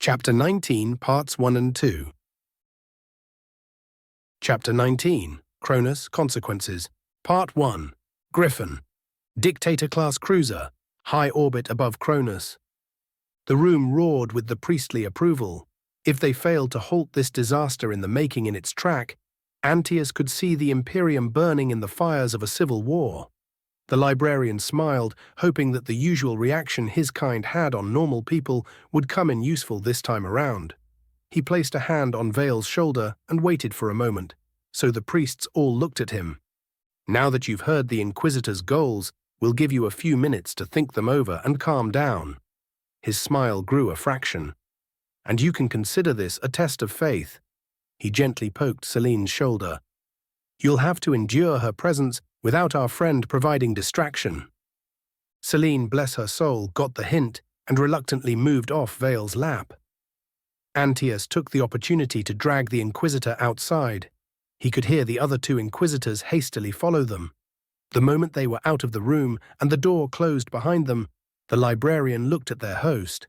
Chapter 19, Parts 1 and 2. Chapter 19, Kronus, Consequences. Part 1, Griffin. Dictator-class cruiser, high orbit above Kronus. The room roared with the priestly approval. If they failed to halt this disaster in the making in its track, Antaeus could see the Imperium burning in the fires of a civil war. The librarian smiled, hoping that the usual reaction his kind had on normal people would come in useful this time around. He placed a hand on Vale's shoulder and waited for a moment, so the priests all looked at him. Now that you've heard the Inquisitor's goals, we'll give you a few minutes to think them over and calm down. His smile grew a fraction. And you can consider this a test of faith. He gently poked Celine's shoulder. You'll have to endure her presence without our friend providing distraction. Celine, bless her soul, got the hint and reluctantly moved off Vale's lap. Antaeus took the opportunity to drag the Inquisitor outside. He could hear the other two Inquisitors hastily follow them. The moment they were out of the room and the door closed behind them, the librarian looked at their host.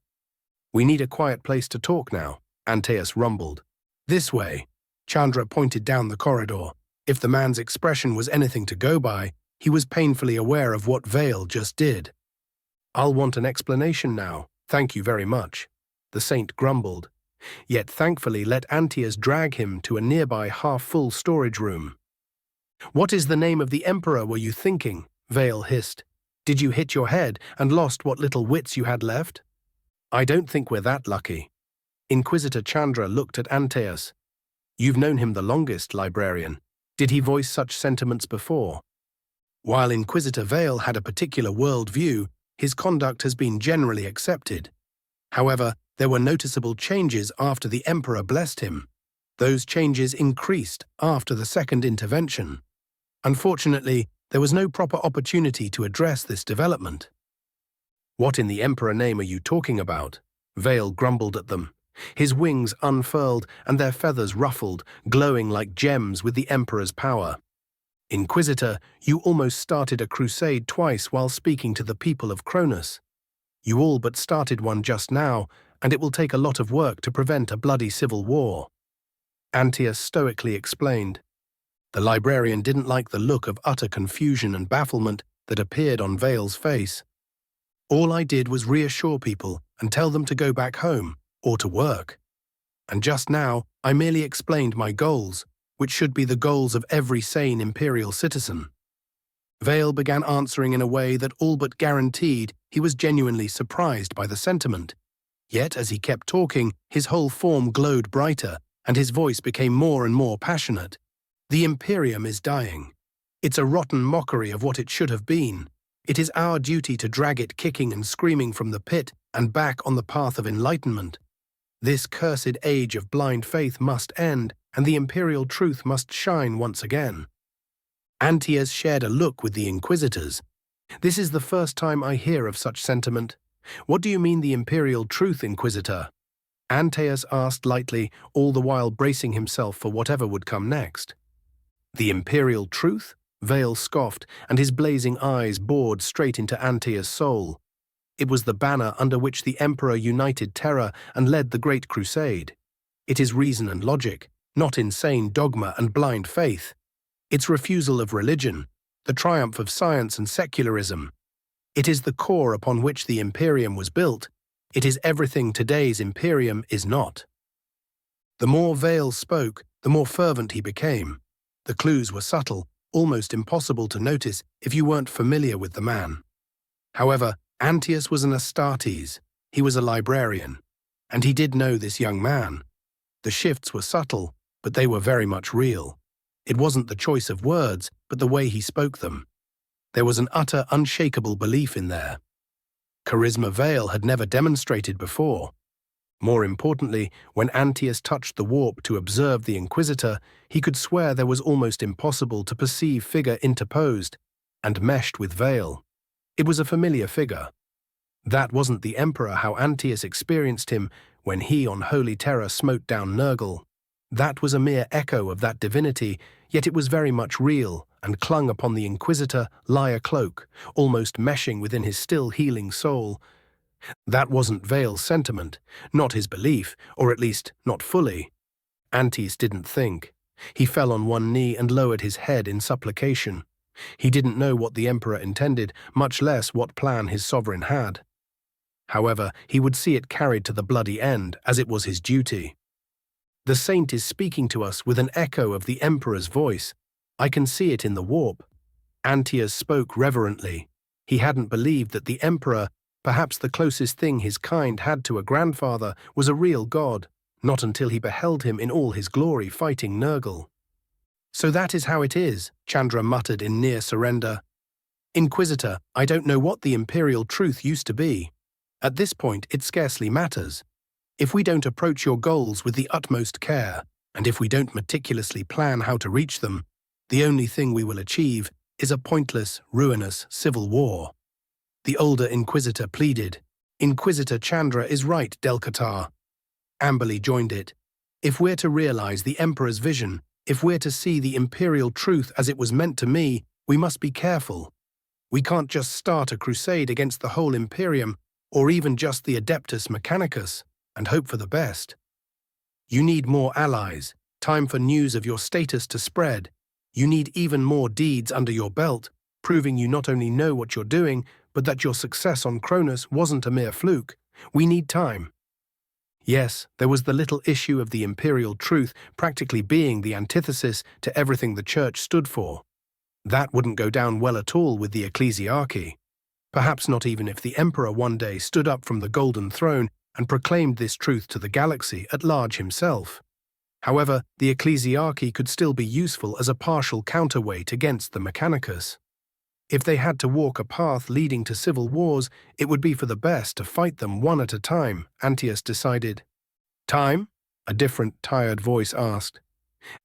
We need a quiet place to talk now, Antaeus rumbled. This way. Chandra pointed down the corridor. If the man's expression was anything to go by, he was painfully aware of what Vale just did. I'll want an explanation now, thank you very much, the saint grumbled. Yet thankfully let Antaeus drag him to a nearby half-full storage room. What is the name of the Emperor were you thinking? Vale hissed. Did you hit your head and lost what little wits you had left? I don't think we're that lucky. Inquisitor Chandra looked at Antaeus. You've known him the longest, librarian. Did he voice such sentiments before? While Inquisitor Vale had a particular world-view, his conduct has been generally accepted. However, there were noticeable changes after the Emperor blessed him. Those changes increased after the second intervention. Unfortunately, there was no proper opportunity to address this development. What in the Emperor name are you talking about? Vale grumbled at them. His wings unfurled and their feathers ruffled, glowing like gems with the Emperor's power. Inquisitor, you almost started a crusade twice while speaking to the people of Kronus. You all but started one just now, and it will take a lot of work to prevent a bloody civil war. Antaeus stoically explained. The librarian didn't like the look of utter confusion and bafflement that appeared on Vale's face. All I did was reassure people and tell them to go back home, or to work. And just now, I merely explained my goals, which should be the goals of every sane Imperial citizen. Vale began answering in a way that all but guaranteed he was genuinely surprised by the sentiment. Yet, as he kept talking, his whole form glowed brighter, and his voice became more and more passionate. The Imperium is dying. It's a rotten mockery of what it should have been. It is our duty to drag it kicking and screaming from the pit and back on the path of enlightenment. This cursed age of blind faith must end, and the Imperial truth must shine once again. Antaeus shared a look with the Inquisitors. This is the first time I hear of such sentiment. What do you mean the Imperial truth, Inquisitor? Antaeus asked lightly, all the while bracing himself for whatever would come next. The Imperial truth? Vale scoffed, and his blazing eyes bored straight into Antaeus' soul. It was the banner under which the Emperor united terror and led the Great Crusade. It is reason and logic, not insane dogma and blind faith. Its refusal of religion, the triumph of science and secularism. It is the core upon which the Imperium was built. It is everything today's Imperium is not. The more Vale spoke, the more fervent he became. The clues were subtle, almost impossible to notice if you weren't familiar with the man. However, Antaeus was an Astartes. He was a librarian, and he did know this young man. The shifts were subtle, but they were very much real. It wasn't the choice of words, but the way he spoke them. There was an utter, unshakable belief in there. Charisma Vale had never demonstrated before. More importantly, when Antaeus touched the warp to observe the Inquisitor, he could swear there was almost impossible to perceive figure interposed and meshed with Vale. It was a familiar figure. That wasn't the Emperor how Antaeus experienced him when he on holy terror smote down Nurgle. That was a mere echo of that divinity, yet it was very much real and clung upon the Inquisitor like a cloak, almost meshing within his still healing soul. That wasn't Vale's sentiment, not his belief, or at least not fully. Antes didn't think. He fell on one knee and lowered his head in supplication. He didn't know what the Emperor intended, much less what plan his sovereign had. However, he would see it carried to the bloody end, as it was his duty. The saint is speaking to us with an echo of the Emperor's voice. I can see it in the warp. Antaeus spoke reverently. He hadn't believed that the Emperor, perhaps the closest thing his kind had to a grandfather, was a real god, not until he beheld him in all his glory fighting Nurgle. So that is how it is, Chandra muttered in near surrender. Inquisitor, I don't know what the imperial truth used to be. At this point, it scarcely matters. If we don't approach your goals with the utmost care, and if we don't meticulously plan how to reach them, the only thing we will achieve is a pointless, ruinous civil war. The older Inquisitor pleaded. Inquisitor Chandra is right, Delcatar. Amberley joined it. If we're to realize the Emperor's vision, if we're to see the imperial truth as it was meant to me, we must be careful. We can't just start a crusade against the whole Imperium, or even just the Adeptus Mechanicus, and hope for the best. You need more allies, time for news of your status to spread. You need even more deeds under your belt, proving you not only know what you're doing, but that your success on Kronus wasn't a mere fluke. We need time. Yes, there was the little issue of the imperial truth practically being the antithesis to everything the Church stood for. That wouldn't go down well at all with the ecclesiarchy. Perhaps not even if the Emperor one day stood up from the Golden Throne and proclaimed this truth to the galaxy at large himself. However, the ecclesiarchy could still be useful as a partial counterweight against the Mechanicus. If they had to walk a path leading to civil wars, it would be for the best to fight them one at a time, Antaeus decided. Time? A different, tired voice asked.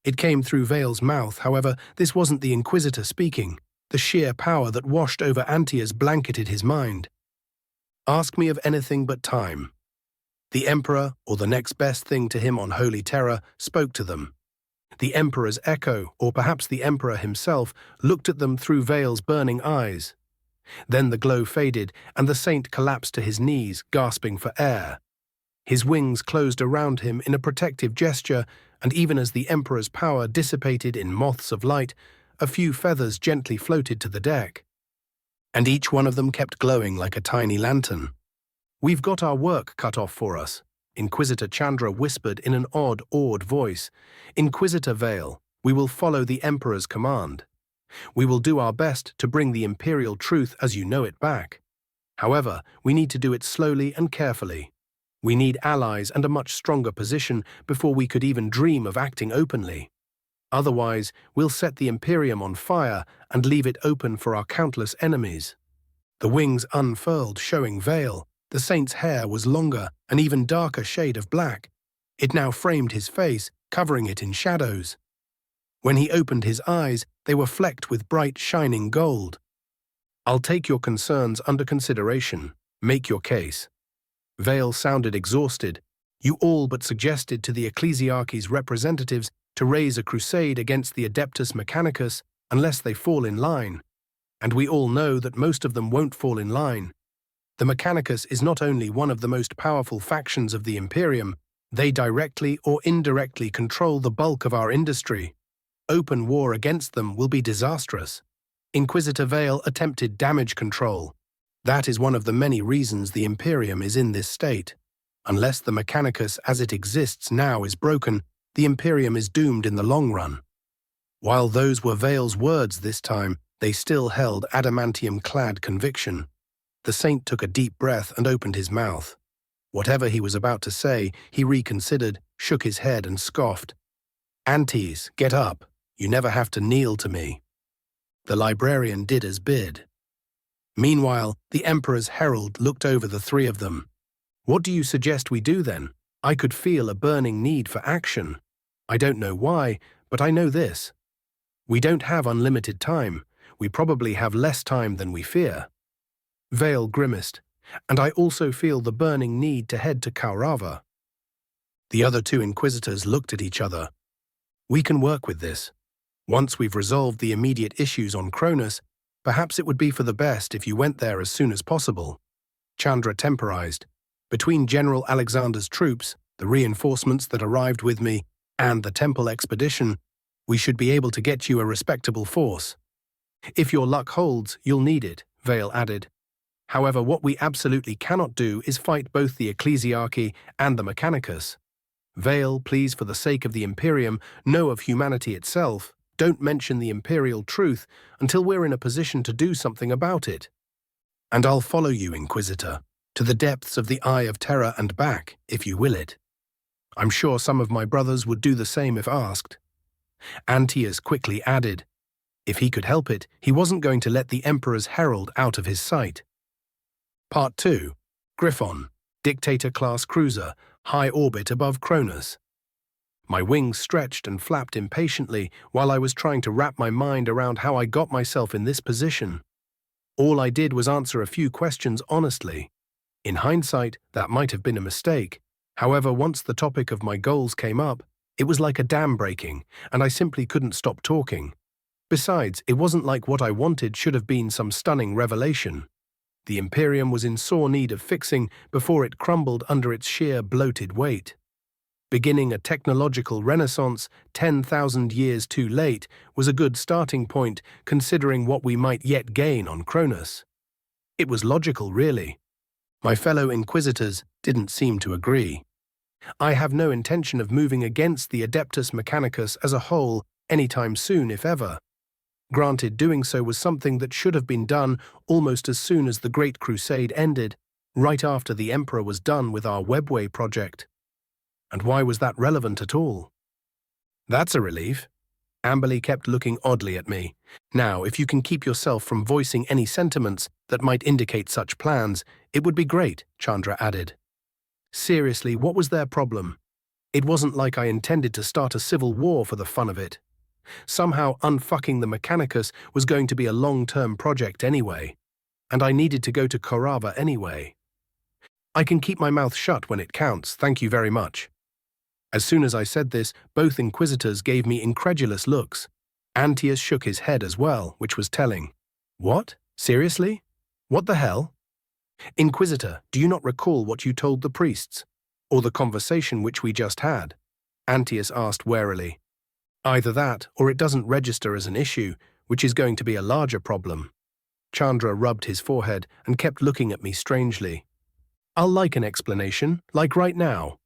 It came through Vale's mouth, however, this wasn't the Inquisitor speaking. The sheer power that washed over Antaeus blanketed his mind. Ask me of anything but time. The Emperor, or the next best thing to him on Holy Terra, spoke to them. The Emperor's echo, or perhaps the Emperor himself, looked at them through Vale's burning eyes. Then the glow faded, and the saint collapsed to his knees, gasping for air. His wings closed around him in a protective gesture, and even as the Emperor's power dissipated in moths of light, a few feathers gently floated to the deck. And each one of them kept glowing like a tiny lantern. We've got our work cut off for us, Inquisitor Chandra whispered in an odd, awed voice. Inquisitor Vale, we will follow the Emperor's command. We will do our best to bring the imperial truth as you know it back. However, we need to do it slowly and carefully. We need allies and a much stronger position before we could even dream of acting openly. Otherwise, we'll set the Imperium on fire and leave it open for our countless enemies. The wings unfurled, showing Vale. The saint's hair was longer, an even darker shade of black. It now framed his face, covering it in shadows. When he opened his eyes, they were flecked with bright, shining gold. I'll take your concerns under consideration. Make your case. Vale sounded exhausted. You all but suggested to the ecclesiarchy's representatives to raise a crusade against the Adeptus Mechanicus unless they fall in line. And we all know that most of them won't fall in line. The Mechanicus is not only one of the most powerful factions of the Imperium, they directly or indirectly control the bulk of our industry. Open war against them will be disastrous. Inquisitor Vale attempted damage control. That is one of the many reasons the Imperium is in this state. Unless the Mechanicus as it exists now is broken, the Imperium is doomed in the long run. While those were Vale's words this time, they still held adamantium-clad conviction. The saint took a deep breath and opened his mouth. Whatever he was about to say, he reconsidered, shook his head and scoffed. Antaeus, get up. You never have to kneel to me. The librarian did as bid. Meanwhile, the Emperor's herald looked over the three of them. What do you suggest we do then? I could feel a burning need for action. I don't know why, but I know this. We don't have unlimited time. We probably have less time than we fear. Vale grimaced, and I also feel the burning need to head to Commorragh. The other two Inquisitors looked at each other. We can work with this. Once we've resolved the immediate issues on Kronus, perhaps it would be for the best if you went there as soon as possible. Chandra temporized. Between General Alexander's troops, the reinforcements that arrived with me, and the temple expedition, we should be able to get you a respectable force. If your luck holds, you'll need it, Vale added. However, what we absolutely cannot do is fight both the Ecclesiarchy and the Mechanicus. Vale, please, for the sake of the Imperium, know of humanity itself, don't mention the Imperial truth until we're in a position to do something about it. And I'll follow you, Inquisitor, to the depths of the Eye of Terror and back, if you will it. I'm sure some of my brothers would do the same if asked. Antaeus quickly added, if he could help it, he wasn't going to let the Emperor's herald out of his sight. Part 2. Griffon, Dictator-class cruiser, high orbit above Kronus. My wings stretched and flapped impatiently while I was trying to wrap my mind around how I got myself in this position. All I did was answer a few questions honestly. In hindsight, that might have been a mistake. However, once the topic of my goals came up, it was like a dam breaking, and I simply couldn't stop talking. Besides, it wasn't like what I wanted should have been some stunning revelation. The Imperium was in sore need of fixing before it crumbled under its sheer bloated weight. Beginning a technological renaissance 10,000 years too late was a good starting point considering what we might yet gain on Kronus. It was logical, really. My fellow Inquisitors didn't seem to agree. I have no intention of moving against the Adeptus Mechanicus as a whole anytime soon, if ever. Granted, doing so was something that should have been done almost as soon as the Great Crusade ended, right after the Emperor was done with our Webway project. And why was that relevant at all? That's a relief. Amberley kept looking oddly at me. Now, if you can keep yourself from voicing any sentiments that might indicate such plans, it would be great, Chandra added. Seriously, what was their problem? It wasn't like I intended to start a civil war for the fun of it. Somehow unfucking the Mechanicus was going to be a long-term project anyway, and I needed to go to Commorragh anyway. I can keep my mouth shut when it counts, thank you very much. As soon as I said this, both Inquisitors gave me incredulous looks. Antaeus shook his head as well, which was telling. What? Seriously? What the hell? Inquisitor, do you not recall what you told the priests? Or the conversation which we just had? Antaeus asked warily. Either that, or it doesn't register as an issue, which is going to be a larger problem. Chandra rubbed his forehead and kept looking at me strangely. I'll like an explanation, like right now.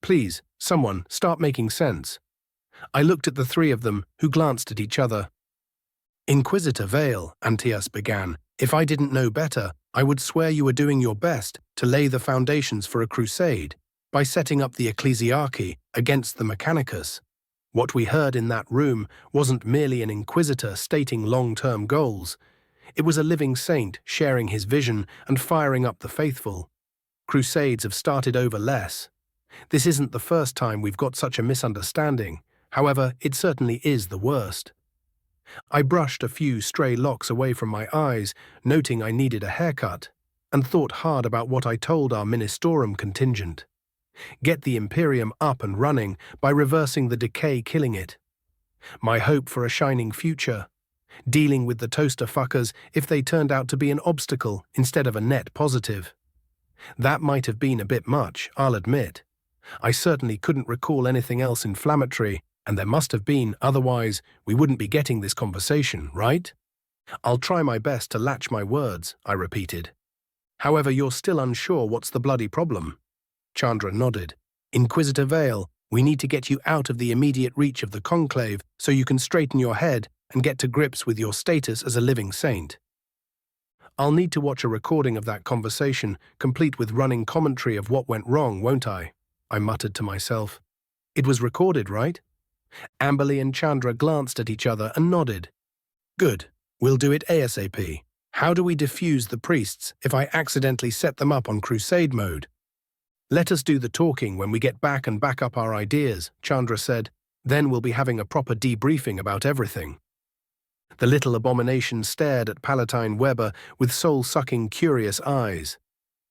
Please, someone, start making sense. I looked at the three of them, who glanced at each other. Inquisitor Vale, Antaeus began, if I didn't know better, I would swear you were doing your best to lay the foundations for a crusade by setting up the Ecclesiarchy against the Mechanicus. What we heard in that room wasn't merely an Inquisitor stating long-term goals. It was a living saint sharing his vision and firing up the faithful. Crusades have started over less. This isn't the first time we've got such a misunderstanding. However, it certainly is the worst. I brushed a few stray locks away from my eyes, noting I needed a haircut, and thought hard about what I told our Ministorum contingent. Get the Imperium up and running by reversing the decay killing it. My hope for a shining future. Dealing with the toaster fuckers if they turned out to be an obstacle instead of a net positive. That might have been a bit much, I'll admit. I certainly couldn't recall anything else inflammatory, and there must have been, otherwise we wouldn't be getting this conversation, right? I'll try my best to latch my words, I repeated. However, you're still unsure what's the bloody problem. Chandra nodded. Inquisitor Vale, we need to get you out of the immediate reach of the Conclave so you can straighten your head and get to grips with your status as a living saint. I'll need to watch a recording of that conversation, complete with running commentary of what went wrong, won't I? I muttered to myself. It was recorded, right? Amberley and Chandra glanced at each other and nodded. Good. We'll do it ASAP. How do we defuse the priests if I accidentally set them up on crusade mode? Let us do the talking when we get back and back up our ideas, Chandra said. Then we'll be having a proper debriefing about everything. The little abomination stared at Palatine Weber with soul-sucking, curious eyes.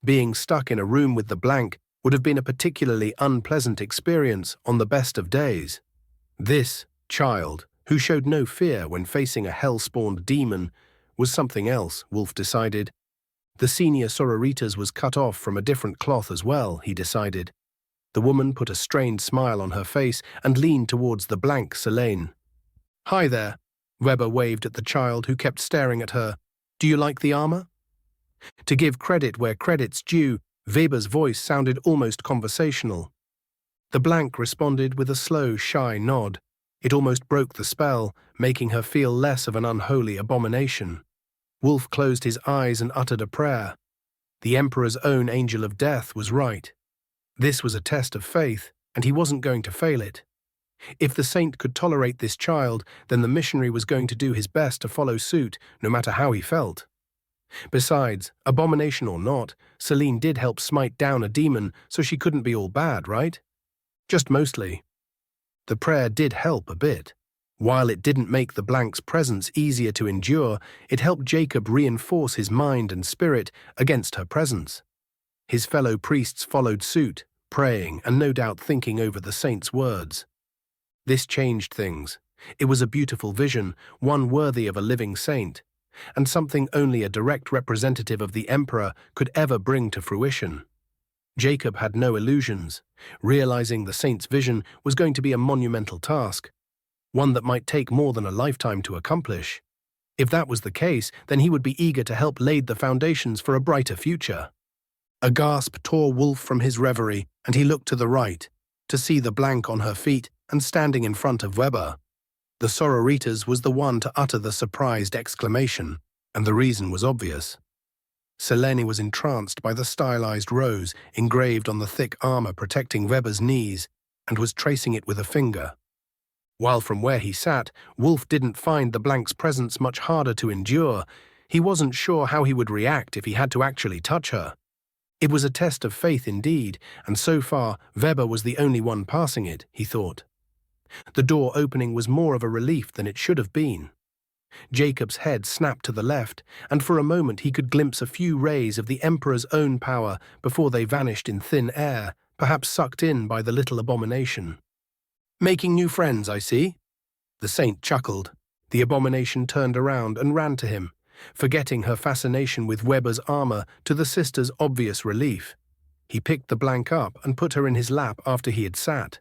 Being stuck in a room with the blank would have been a particularly unpleasant experience on the best of days. This child, who showed no fear when facing a hell-spawned demon, was something else, Wolf decided. The senior sororitas was cut off from a different cloth as well, he decided. The woman put a strained smile on her face and leaned towards the blank Selene. "Hi there," Weber waved at the child who kept staring at her. "Do you like the armor?" To give credit where credit's due, Weber's voice sounded almost conversational. The blank responded with a slow, shy nod. It almost broke the spell, making her feel less of an unholy abomination. Wolf closed his eyes and uttered a prayer. The Emperor's own angel of death was right. This was a test of faith, and he wasn't going to fail it. If the saint could tolerate this child, then the missionary was going to do his best to follow suit, no matter how he felt. Besides, abomination or not, Selene did help smite down a demon, so she couldn't be all bad, right? Just mostly. The prayer did help a bit. While it didn't make the blank's presence easier to endure, it helped Jacob reinforce his mind and spirit against her presence. His fellow priests followed suit, praying and no doubt thinking over the saint's words. This changed things. It was a beautiful vision, one worthy of a living saint, and something only a direct representative of the Emperor could ever bring to fruition. Jacob had no illusions. Realizing the saint's vision was going to be a monumental task, one that might take more than a lifetime to accomplish. If that was the case, then he would be eager to help lay the foundations for a brighter future. A gasp tore Wolf from his reverie, and he looked to the right, to see the blank on her feet and standing in front of Weber. The sororitas was the one to utter the surprised exclamation, and the reason was obvious. Selene was entranced by the stylized rose engraved on the thick armor protecting Weber's knees, and was tracing it with a finger. While from where he sat, Wolf didn't find the blank's presence much harder to endure. He wasn't sure how he would react if he had to actually touch her. It was a test of faith indeed, and so far Weber was the only one passing it, he thought. The door opening was more of a relief than it should have been. Jacob's head snapped to the left, and for a moment he could glimpse a few rays of the Emperor's own power before they vanished in thin air, perhaps sucked in by the little abomination. "Making new friends, I see." The saint chuckled. The abomination turned around and ran to him, forgetting her fascination with Weber's armor to the sister's obvious relief. He picked the blank up and put her in his lap after he had sat.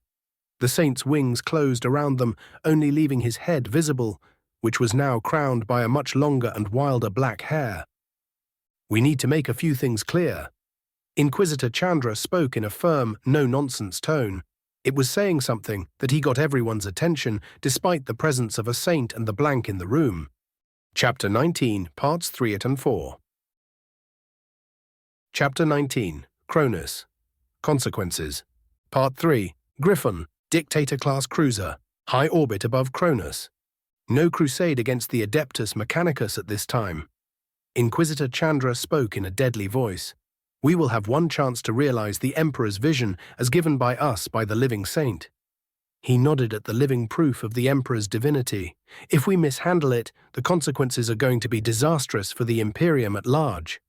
The saint's wings closed around them, only leaving his head visible, which was now crowned by a much longer and wilder black hair. "We need to make a few things clear." Inquisitor Chandra spoke in a firm, no-nonsense tone. It was saying something that he got everyone's attention despite the presence of a saint and the blank in the room. Chapter 19, Parts 3 and 4. Chapter 19, Kronus. Consequences. Part 3, Griffon, Dictator-class cruiser, high orbit above Kronus. No crusade against the Adeptus Mechanicus at this time. Inquisitor Chandra spoke in a deadly voice. "We will have one chance to realize the Emperor's vision as given by us by the living saint." He nodded at the living proof of the Emperor's divinity. "If we mishandle it, the consequences are going to be disastrous for the Imperium at large."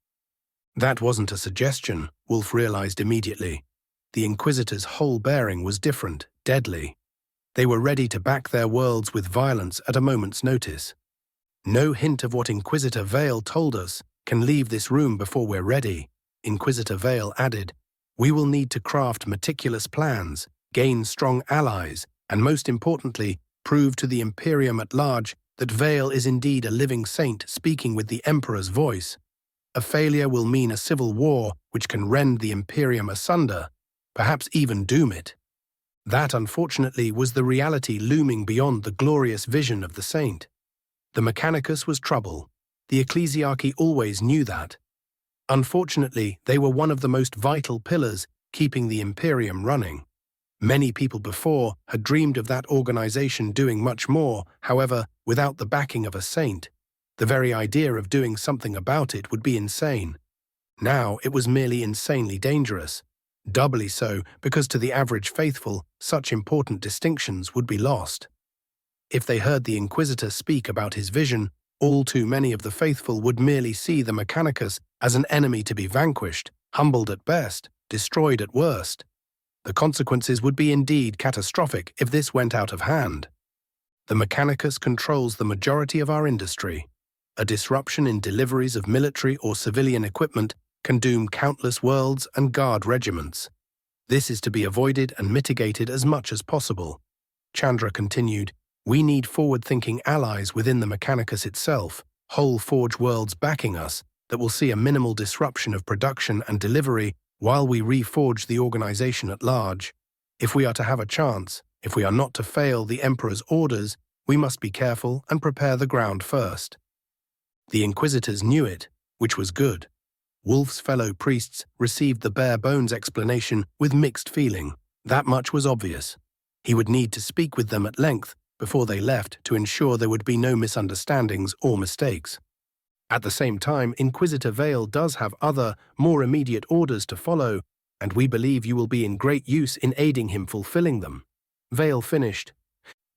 That wasn't a suggestion, Wolf realized immediately. The Inquisitor's whole bearing was different, deadly. They were ready to back their worlds with violence at a moment's notice. "No hint of what Inquisitor Vale told us can leave this room before we're ready," Inquisitor Vale added. "We will need to craft meticulous plans, gain strong allies, and most importantly, prove to the Imperium at large that Vale is indeed a living saint speaking with the Emperor's voice. A failure will mean a civil war which can rend the Imperium asunder, perhaps even doom it." That, unfortunately, was the reality looming beyond the glorious vision of the saint. The Mechanicus was trouble. The ecclesiarchy always knew that. Unfortunately, they were one of the most vital pillars keeping the Imperium running. Many people before had dreamed of that organization doing much more, however, without the backing of a saint. The very idea of doing something about it would be insane. Now it was merely insanely dangerous. Doubly so because to the average faithful, such important distinctions would be lost. If they heard the Inquisitor speak about his vision, all too many of the faithful would merely see the Mechanicus as an enemy to be vanquished, humbled at best, destroyed at worst. The consequences would be indeed catastrophic if this went out of hand. The Mechanicus controls the majority of our industry. A disruption in deliveries of military or civilian equipment can doom countless worlds and guard regiments. This is to be avoided and mitigated as much as possible. Chandra continued, we need forward-thinking allies within the Mechanicus itself, whole Forge worlds backing us, that will see a minimal disruption of production and delivery while we reforge the organization at large. If we are to have a chance, if we are not to fail the Emperor's orders, we must be careful and prepare the ground first. The Inquisitors knew it, which was good. Wolf's fellow priests received the bare-bones explanation with mixed feeling. That much was obvious. He would need to speak with them at length before they left to ensure there would be no misunderstandings or mistakes. At the same time, Inquisitor Vale does have other, more immediate orders to follow, and we believe you will be in great use in aiding him fulfilling them. Vale finished.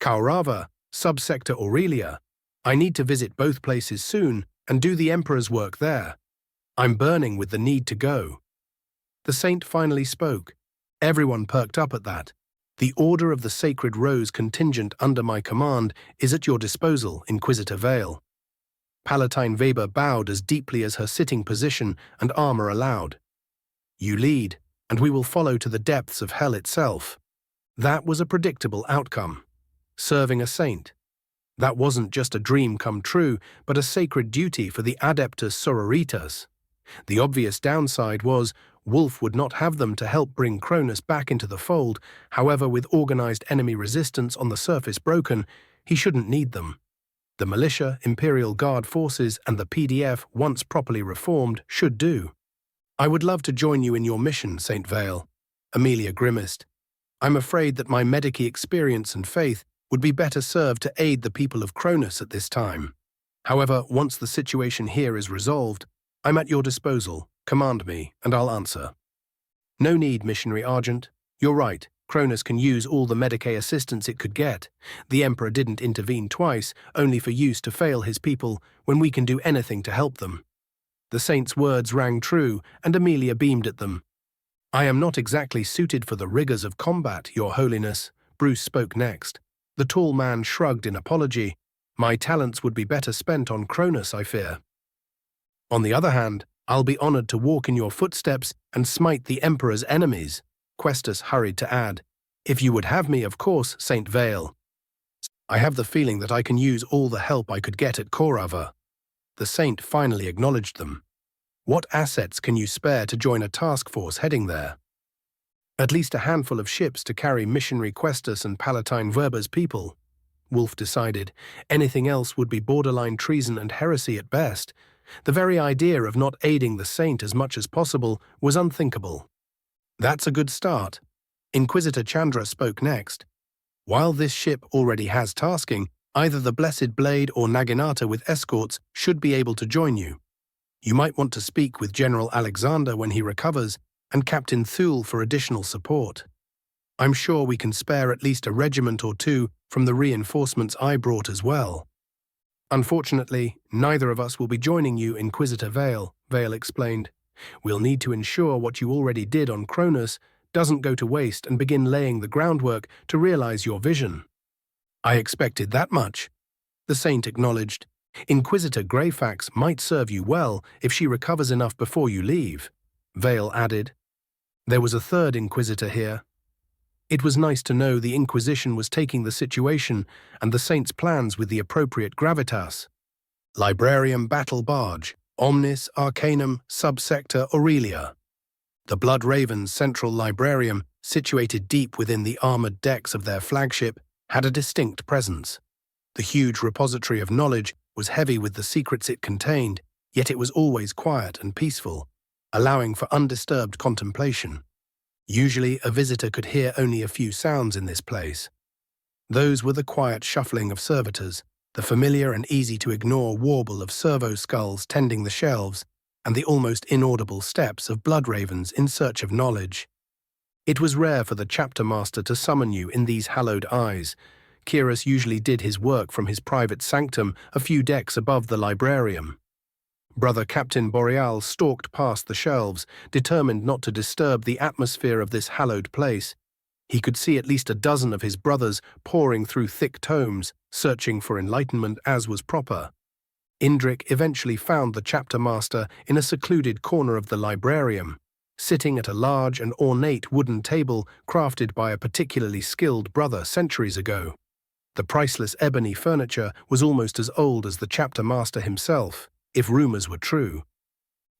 Commorragh, subsector Aurelia. I need to visit both places soon and do the Emperor's work there. I'm burning with the need to go. The Saint finally spoke. Everyone perked up at that. The Order of the Sacred Rose contingent under my command is at your disposal, Inquisitor Vale. Palatine Weber bowed as deeply as her sitting position and armor allowed. You lead, and we will follow to the depths of hell itself. That was a predictable outcome. Serving a saint. That wasn't just a dream come true, but a sacred duty for the Adeptus Sororitas. The obvious downside was Wolf would not have them to help bring Kronus back into the fold. However, with organized enemy resistance on the surface broken, he shouldn't need them. The militia, Imperial Guard forces, and the PDF, once properly reformed, should do. I would love to join you in your mission, Saint Vale. Amelia grimaced. I'm afraid that my medici experience and faith would be better served to aid the people of Kronus at this time. However, once the situation here is resolved, I'm at your disposal. Command me, and I'll answer. No need, Missionary Argent. You're right. Kronus can use all the Medicae assistance it could get. The Emperor didn't intervene twice, only for use to fail his people, when we can do anything to help them. The Saint's words rang true, and Amelia beamed at them. I am not exactly suited for the rigors of combat, Your Holiness, Bruce spoke next. The tall man shrugged in apology. My talents would be better spent on Kronus, I fear. On the other hand, I'll be honored to walk in your footsteps and smite the Emperor's enemies, Questus hurried to add. If you would have me, of course, Saint Vale. I have the feeling that I can use all the help I could get at Commorragh. The Saint finally acknowledged them. What assets can you spare to join a task force heading there? At least a handful of ships to carry missionary Questus and Palatine Weber's people. Wolf decided. Anything else would be borderline treason and heresy at best. The very idea of not aiding the Saint as much as possible was unthinkable. That's a good start. Inquisitor Chandra spoke next. While this ship already has tasking, either the Blessed Blade or Naginata with escorts should be able to join you. You might want to speak with General Alexander when he recovers, and Captain Thule for additional support. I'm sure we can spare at least a regiment or two from the reinforcements I brought as well. Unfortunately, neither of us will be joining you, Inquisitor Vale, Vale explained. We'll need to ensure what you already did on Kronus doesn't go to waste and begin laying the groundwork to realize your vision. I expected that much. The Saint acknowledged. Inquisitor Greyfax might serve you well if she recovers enough before you leave. Vale added. There was a third Inquisitor here. It was nice to know the Inquisition was taking the situation and the Saint's plans with the appropriate gravitas. Librarium Battle Barge, Omnis Arcanum Subsector Aurelia. The Blood Raven's central librarium, situated deep within the armored decks of their flagship, had a distinct presence. The huge repository of knowledge was heavy with the secrets it contained, yet it was always quiet and peaceful, allowing for undisturbed contemplation. Usually, a visitor could hear only a few sounds in this place. Those were the quiet shuffling of servitors, the familiar and easy-to-ignore warble of servo skulls tending the shelves, and the almost inaudible steps of blood ravens in search of knowledge. It was rare for the chapter master to summon you in these hallowed eyes. Kyrus usually did his work from his private sanctum a few decks above the librarium. Brother Captain Boreal stalked past the shelves, determined not to disturb the atmosphere of this hallowed place. He could see at least a dozen of his brothers poring through thick tomes, searching for enlightenment as was proper. Indrik eventually found the chapter master in a secluded corner of the librarium, sitting at a large and ornate wooden table crafted by a particularly skilled brother centuries ago. The priceless ebony furniture was almost as old as the chapter master himself, if rumors were true.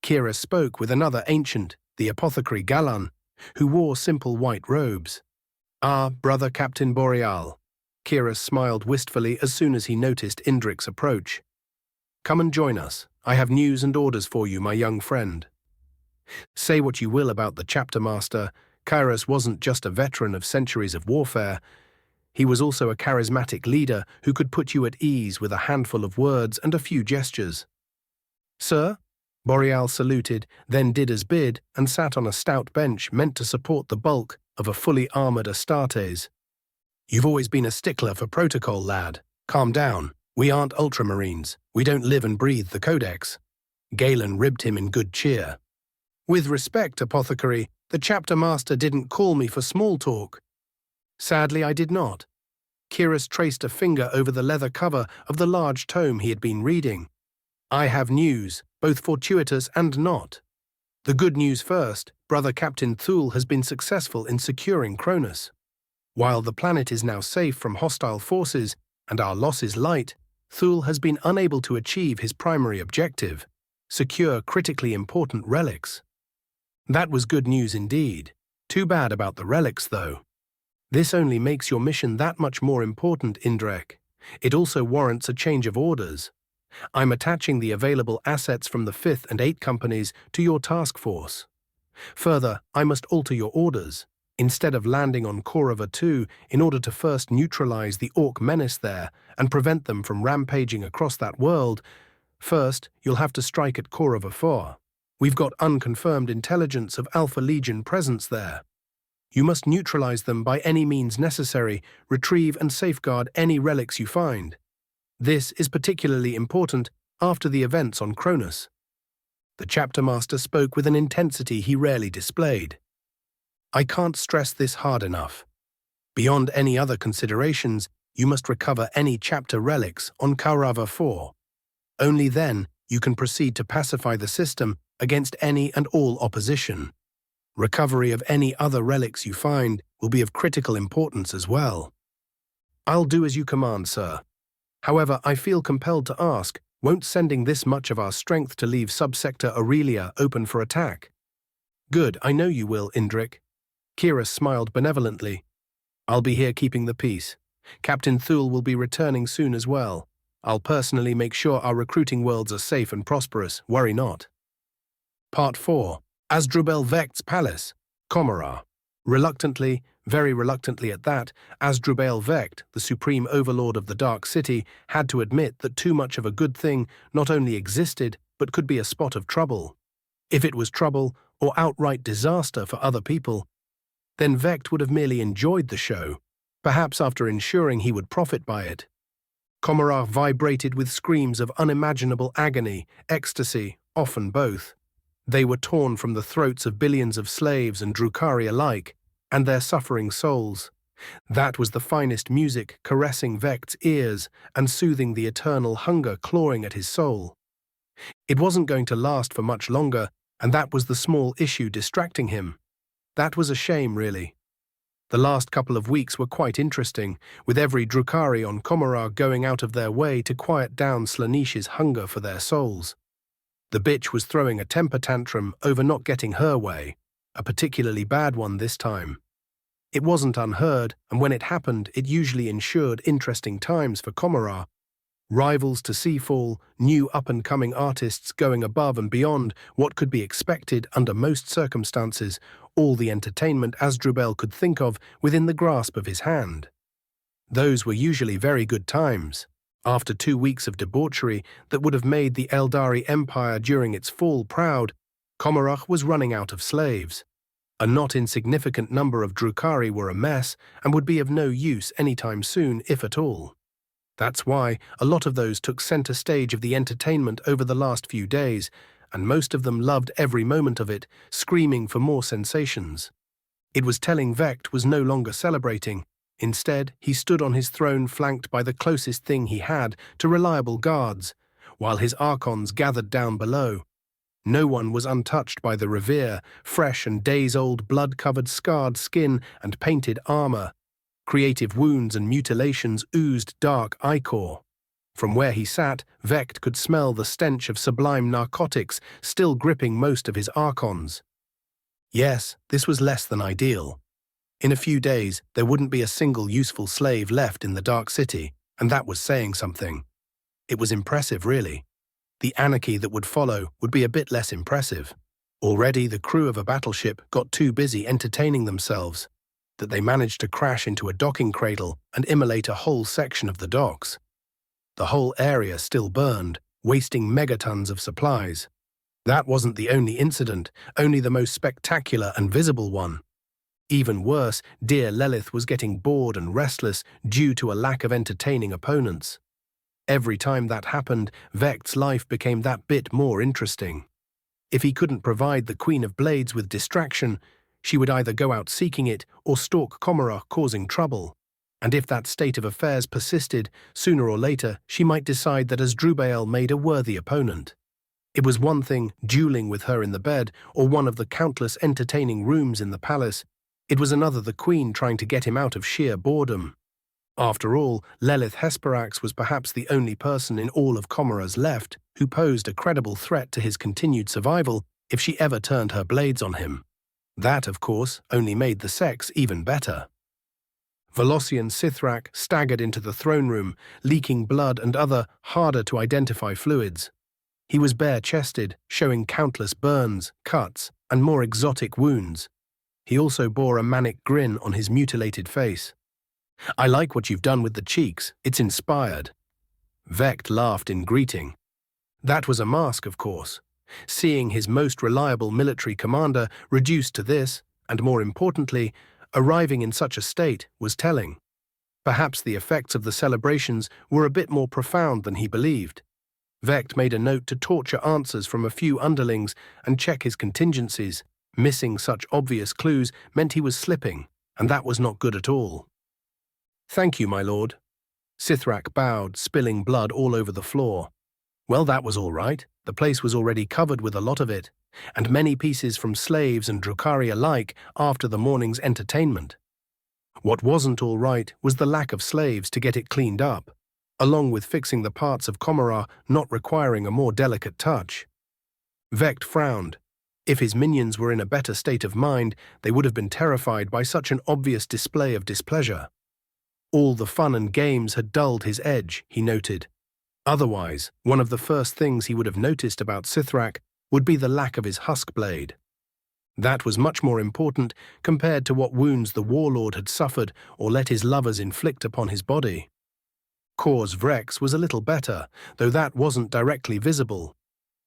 Kira spoke with another ancient, the apothecary Galan, who wore simple white robes. "Ah, brother Captain Boreal." Kira smiled wistfully as soon as he noticed Indrik's approach. "Come and join us. I have news and orders for you, my young friend." Say what you will about the chapter master, Kairos wasn't just a veteran of centuries of warfare. He was also a charismatic leader who could put you at ease with a handful of words and a few gestures. "Sir?" Boreal saluted, then did as bid and sat on a stout bench meant to support the bulk of a fully armored Astartes. "You've always been a stickler for protocol, lad. Calm down. We aren't ultramarines. We don't live and breathe the Codex." Galen ribbed him in good cheer. "With respect, apothecary, the chapter master didn't call me for small talk." "Sadly, I did not." Kyrus traced a finger over the leather cover of the large tome he had been reading. "I have news, both fortuitous and not. The good news first, brother Captain Thule has been successful in securing Kronus. While the planet is now safe from hostile forces and our loss is light, Thule has been unable to achieve his primary objective, secure critically important relics." That was good news indeed. Too bad about the relics, though. This only makes your mission that much more important, Indrek. It also warrants a change of orders. I'm attaching the available assets from the 5th and 8th companies to your task force. Further, I must alter your orders. Instead of landing on Commorragh 2 in order to first neutralize the Orc menace there and prevent them from rampaging across that world, first you'll have to strike at Commorragh 4. We've got unconfirmed intelligence of Alpha Legion presence there. You must neutralize them by any means necessary, retrieve and safeguard any relics you find. This is particularly important after the events on Kronus. The chapter master spoke with an intensity he rarely displayed. "I can't stress this hard enough. Beyond any other considerations, you must recover any chapter relics on Commorragh 4. Only then you can proceed to pacify the system against any and all opposition. Recovery of any other relics you find will be of critical importance as well." "I'll do as you command, sir. However, I feel compelled to ask, won't sending this much of our strength to leave subsector Aurelia open for attack?" "Good, I know you will, Indrik." Kira smiled benevolently. "I'll be here keeping the peace. Captain Thule will be returning soon as well. I'll personally make sure our recruiting worlds are safe and prosperous, worry not." Part 4. Asdrubal Vekt's Palace, Commorragh. Reluctantly, very reluctantly at that, Asdrubal Vekt, the supreme overlord of the Dark City, had to admit that too much of a good thing not only existed, but could be a spot of trouble. If it was trouble, or outright disaster for other people, then Vekt would have merely enjoyed the show, perhaps after ensuring he would profit by it. Commorragh vibrated with screams of unimaginable agony, ecstasy, often both. They were torn from the throats of billions of slaves and Drukhari alike, and their suffering souls. That was the finest music caressing Vekt's ears and soothing the eternal hunger clawing at his soul. It wasn't going to last for much longer, and that was the small issue distracting him. That was a shame, really. The last couple of weeks were quite interesting, with every Drukhari on Commorragh going out of their way to quiet down Slaanish's hunger for their souls. The bitch was throwing a temper tantrum over not getting her way, a particularly bad one this time. It wasn't unheard, and when it happened, it usually ensured interesting times for Commorragh. Rivals to Seafall, new up-and-coming artists going above and beyond what could be expected under most circumstances, all the entertainment Asdrubal could think of within the grasp of his hand. Those were usually very good times. After 2 weeks of debauchery that would have made the Eldari Empire during its fall proud, Commorragh was running out of slaves. A not insignificant number of Drukhari were a mess and would be of no use anytime soon, if at all. That's why a lot of those took center stage of the entertainment over the last few days, and most of them loved every moment of it, screaming for more sensations. It was telling Vekt was no longer celebrating. Instead, he stood on his throne flanked by the closest thing he had to reliable guards, while his archons gathered down below. No one was untouched by the revere, fresh and days-old blood-covered scarred skin and painted armor. Creative wounds and mutilations oozed dark ichor. From where he sat, Vecht could smell the stench of sublime narcotics still gripping most of his archons. Yes, this was less than ideal. In a few days, there wouldn't be a single useful slave left in the Dark City, and that was saying something. It was impressive, really. The anarchy that would follow would be a bit less impressive. Already the crew of a battleship got too busy entertaining themselves that they managed to crash into a docking cradle and immolate a whole section of the docks. The whole area still burned, wasting megatons of supplies. That wasn't the only incident, only the most spectacular and visible one. Even worse, dear Lilith was getting bored and restless due to a lack of entertaining opponents. Every time that happened, Vecht's life became that bit more interesting. If he couldn't provide the Queen of Blades with distraction, she would either go out seeking it or stalk Commorragh, causing trouble. And if that state of affairs persisted, sooner or later she might decide that Asdrubal made a worthy opponent. It was one thing dueling with her in the bed or one of the countless entertaining rooms in the palace. It was another the Queen trying to get him out of sheer boredom. After all, Lelith Hesperax was perhaps the only person in all of Commorragh's left who posed a credible threat to his continued survival if she ever turned her blades on him. That, of course, only made the sex even better. Velocian Sithrak staggered into the throne room, leaking blood and other harder-to-identify fluids. He was bare-chested, showing countless burns, cuts, and more exotic wounds. He also bore a manic grin on his mutilated face. "I like what you've done with the cheeks. It's inspired." Vecht laughed in greeting. That was a mask, of course. Seeing his most reliable military commander reduced to this, and more importantly, arriving in such a state, was telling. Perhaps the effects of the celebrations were a bit more profound than he believed. Vecht made a note to torture answers from a few underlings and check his contingencies. Missing such obvious clues meant he was slipping, and that was not good at all. "Thank you, my lord." Sithrak bowed, spilling blood all over the floor. Well, that was all right. The place was already covered with a lot of it, and many pieces from slaves and Drukhari alike after the morning's entertainment. What wasn't all right was the lack of slaves to get it cleaned up, along with fixing the parts of Commorragh not requiring a more delicate touch. Vecht frowned. If his minions were in a better state of mind, they would have been terrified by such an obvious display of displeasure. All the fun and games had dulled his edge, he noted. Otherwise, one of the first things he would have noticed about Sithrak would be the lack of his husk blade. That was much more important compared to what wounds the warlord had suffered or let his lovers inflict upon his body. Kor's Vrex was a little better, though that wasn't directly visible.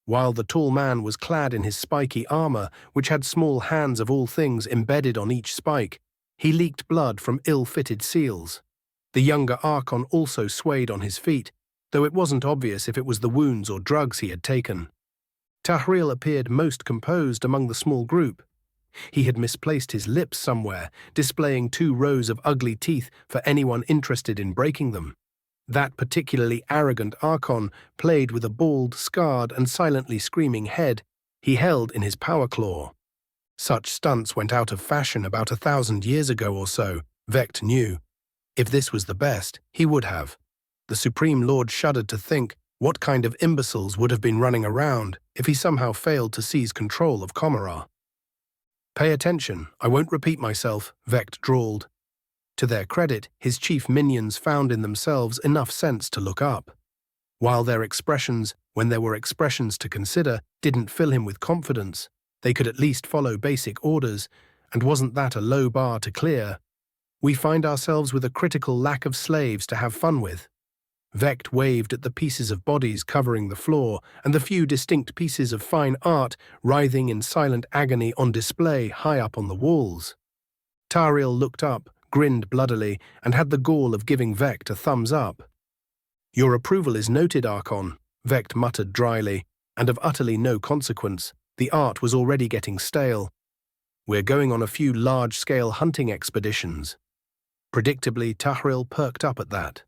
While the tall man was clad in his spiky armor, which had small hands of all things embedded on each spike, he leaked blood from ill-fitted seals. The younger Archon also swayed on his feet, though it wasn't obvious if it was the wounds or drugs he had taken. Tahriel appeared most composed among the small group. He had misplaced his lips somewhere, displaying 2 rows of ugly teeth for anyone interested in breaking them. That particularly arrogant Archon played with a bald, scarred, and silently screaming head he held in his power claw. Such stunts went out of fashion about 1,000 years ago or so, Vecht knew. If this was the best, he would have. The Supreme Lord shuddered to think what kind of imbeciles would have been running around if he somehow failed to seize control of Commorragh. "Pay attention, I won't repeat myself," Vecht drawled. To their credit, his chief minions found in themselves enough sense to look up. While their expressions, when there were expressions to consider, didn't fill him with confidence, they could at least follow basic orders, and wasn't that a low bar to clear? We find ourselves with a critical lack of slaves to have fun with. Vecht waved at the pieces of bodies covering the floor and the few distinct pieces of fine art writhing in silent agony on display high up on the walls. Tahriel looked up, grinned bloodily, and had the gall of giving Vecht a thumbs up. "Your approval is noted, Archon," Vecht muttered dryly, and of utterly no consequence. The art was already getting stale. "We're going on a few large-scale hunting expeditions." Predictably, Tahriel perked up at that.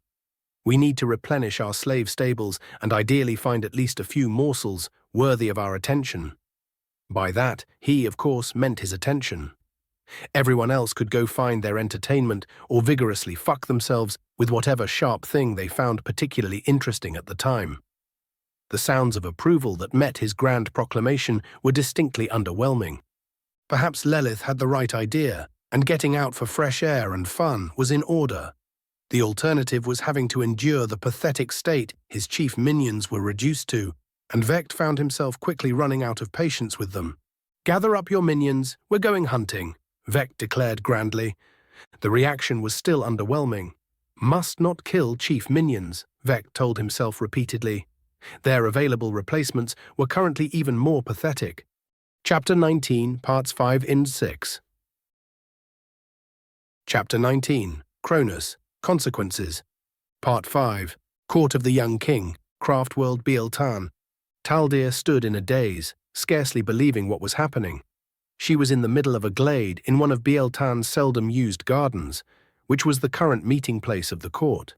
We need to replenish our slave stables and ideally find at least a few morsels worthy of our attention. By that, he, of course, meant his attention. Everyone else could go find their entertainment or vigorously fuck themselves with whatever sharp thing they found particularly interesting at the time. The sounds of approval that met his grand proclamation were distinctly underwhelming. Perhaps Lilith had the right idea, and getting out for fresh air and fun was in order. The alternative was having to endure the pathetic state his chief minions were reduced to, and Vecht found himself quickly running out of patience with them. "Gather up your minions, we're going hunting," Vecht declared grandly. The reaction was still underwhelming. "Must not kill chief minions," Vecht told himself repeatedly. Their available replacements were currently even more pathetic. Chapter 19, Parts 5 and 6. Chapter 19, Kronus, Consequences. Part 5, Court of the Young King, Craftworld Biel-Tan. Taldir stood in a daze, scarcely believing what was happening. She was in the middle of a glade in one of Biel-Tan's seldom-used gardens, which was the current meeting place of the court.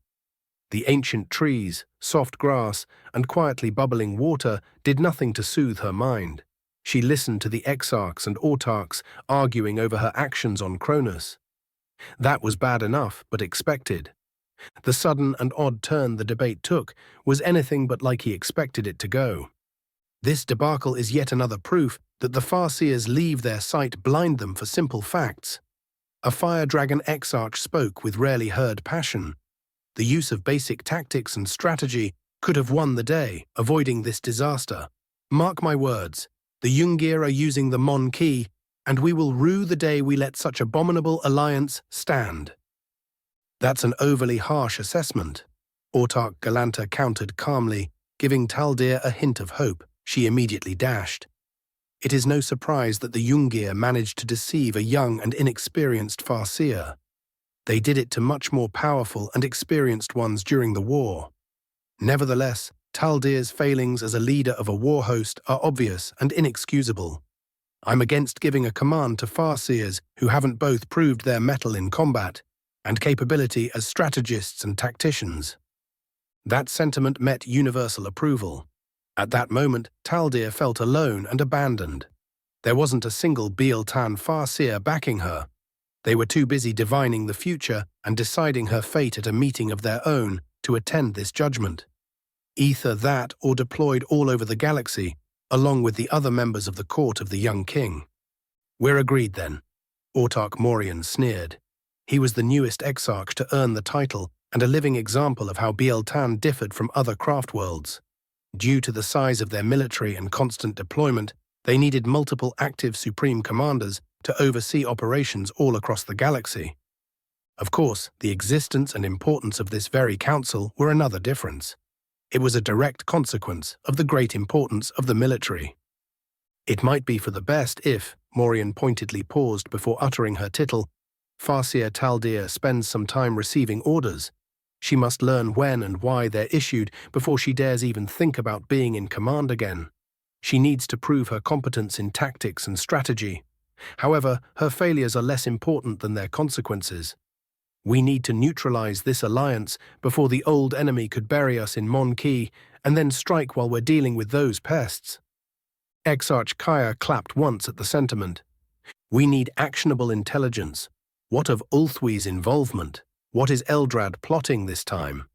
The ancient trees, soft grass, and quietly bubbling water did nothing to soothe her mind. She listened to the exarchs and autarchs arguing over her actions on Kronus. That was bad enough, but expected. The sudden and odd turn the debate took was anything but like he expected it to go. This debacle is yet another proof that the Farseers leave their sight blind them for simple facts. A Fire Dragon exarch spoke with rarely heard passion. The use of basic tactics and strategy could have won the day, avoiding this disaster. Mark my words, the Jungir are using the Mon Key, and we will rue the day we let such abominable alliance stand. That's an overly harsh assessment, Autarch Galanta countered calmly, giving Taldir a hint of hope. She immediately dashed. It is no surprise that the Jungir managed to deceive a young and inexperienced Farseer. They did it to much more powerful and experienced ones during the war. Nevertheless, Taldir's failings as a leader of a war host are obvious and inexcusable. I'm against giving a command to Farseers who haven't both proved their mettle in combat and capability as strategists and tacticians. That sentiment met universal approval. At that moment, Taldir felt alone and abandoned. There wasn't a single Biel-Tan Farseer backing her. They were too busy divining the future and deciding her fate at a meeting of their own to attend this judgment. Either that or deployed all over the galaxy, along with the other members of the court of the young king. "We're agreed then," Autarch Morian sneered. He was the newest exarch to earn the title and a living example of how Biel-Tan differed from other craftworlds. Due to the size of their military and constant deployment, they needed multiple active supreme commanders to oversee operations all across the galaxy. Of course, the existence and importance of this very council were another difference. It was a direct consequence of the great importance of the military. It might be for the best if, Morian pointedly paused before uttering her tittle, Farseer Taldir spends some time receiving orders. She must learn when and why they're issued before she dares even think about being in command again. She needs to prove her competence in tactics and strategy. However, her failures are less important than their consequences. We need to neutralize this alliance before the old enemy could bury us in Mon Key and then strike while we're dealing with those pests. Exarch Kaya clapped once at the sentiment. We need actionable intelligence. What of Ulthwi's involvement? What is Eldrad plotting this time?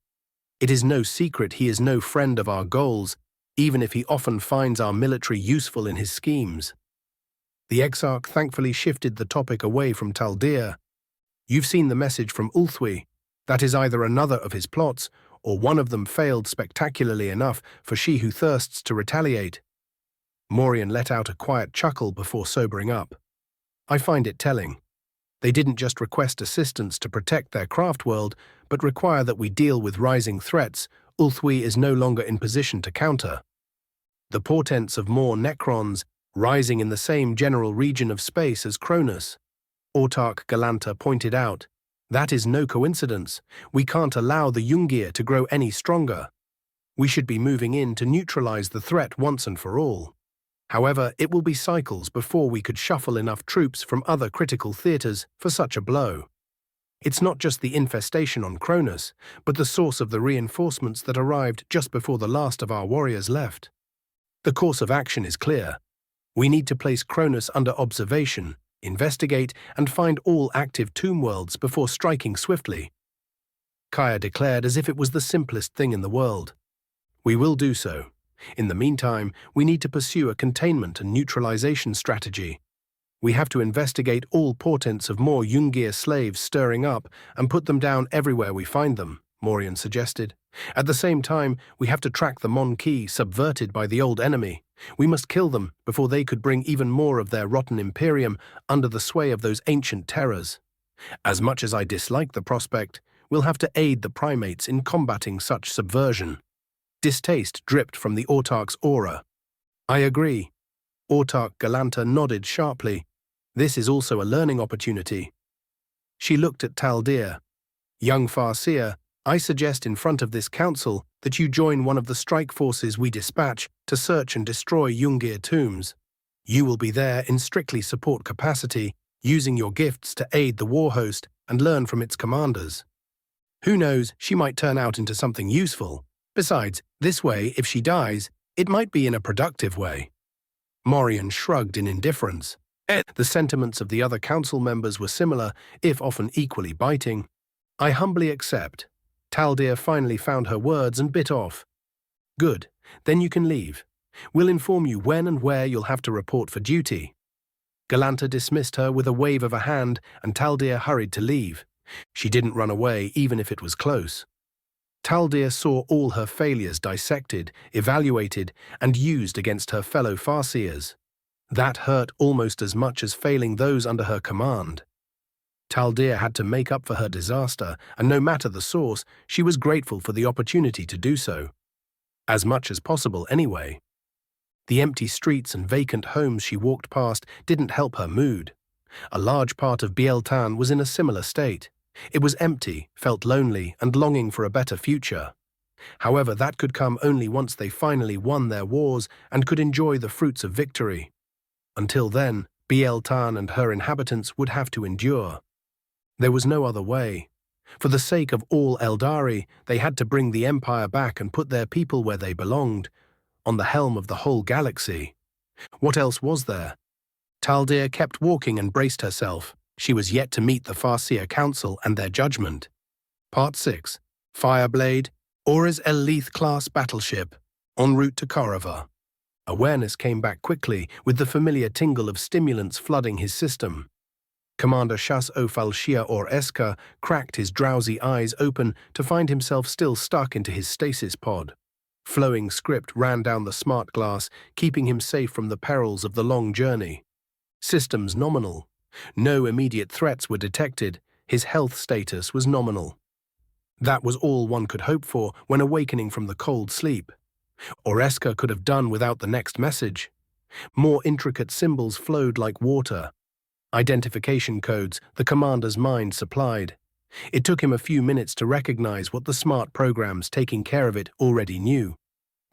It is no secret he is no friend of our goals, even if he often finds our military useful in his schemes. The Exarch thankfully shifted the topic away from Taldir. You've seen the message from Ulthwi. That is either another of his plots, or one of them failed spectacularly enough for she who thirsts to retaliate. Morian let out a quiet chuckle before sobering up. I find it telling. They didn't just request assistance to protect their craftworld, but require that we deal with rising threats Ulthwi is no longer in position to counter. The portents of more Necrons rising in the same general region of space as Kronus. Autarch Galanta pointed out, that is no coincidence. We can't allow the Jungir to grow any stronger. We should be moving in to neutralize the threat once and for all. However, it will be cycles before we could shuffle enough troops from other critical theaters for such a blow. It's not just the infestation on Kronus, but the source of the reinforcements that arrived just before the last of our warriors left. The course of action is clear. We need to place Kronus under observation, investigate, and find all active tomb worlds before striking swiftly. Kaya declared as if it was the simplest thing in the world. We will do so. In the meantime, we need to pursue a containment and neutralization strategy. We have to investigate all portents of more Jungier slaves stirring up and put them down everywhere we find them, Morian suggested. At the same time, we have to track the Mon-Ki subverted by the old enemy. We must kill them before they could bring even more of their rotten imperium under the sway of those ancient terrors. As much as I dislike the prospect, we'll have to aid the primates in combating such subversion. Distaste dripped from the Autarch's aura. I agree. Autarch Galanta nodded sharply. This is also a learning opportunity. She looked at Taldir. Young Farseer, I suggest in front of this council that you join one of the strike forces we dispatch to search and destroy Jungier tombs. You will be there in strictly support capacity, using your gifts to aid the war host and learn from its commanders. Who knows, she might turn out into something useful. Besides, this way, if she dies, it might be in a productive way. Morian shrugged in indifference. The sentiments of the other council members were similar, if often equally biting. I humbly accept. Taldir finally found her words and bit off. Good, then you can leave. We'll inform you when and where you'll have to report for duty. Galanta dismissed her with a wave of a hand, and Taldir hurried to leave. She didn't run away, even if it was close. Taldir saw all her failures dissected, evaluated, and used against her fellow Farseers. That hurt almost as much as failing those under her command. Taldir had to make up for her disaster, and no matter the source, she was grateful for the opportunity to do so. As much as possible, anyway. The empty streets and vacant homes she walked past didn't help her mood. A large part of Bieltan was in a similar state. It was empty, felt lonely, and longing for a better future. However, that could come only once they finally won their wars and could enjoy the fruits of victory. Until then, Bieltan and her inhabitants would have to endure. There was no other way. For the sake of all Eldari, they had to bring the Empire back and put their people where they belonged, on the helm of the whole galaxy. What else was there? Taldir kept walking and braced herself. She was yet to meet the Farseer Council and their judgment. Part 6. Fireblade, Aura's Elith-class battleship, en route to Commorragh. Awareness came back quickly, with the familiar tingle of stimulants flooding his system. Commander Shas Ofalshia or Eska cracked his drowsy eyes open to find himself still stuck into his stasis pod. Flowing script ran down the smart glass, keeping him safe from the perils of the long journey. Systems nominal. No immediate threats were detected. His health status was nominal. That was all one could hope for when awakening from the cold sleep. Oreska could have done without the next message. More intricate symbols flowed like water. Identification codes the commander's mind supplied. It took him a few minutes to recognize what the smart programs taking care of it already knew.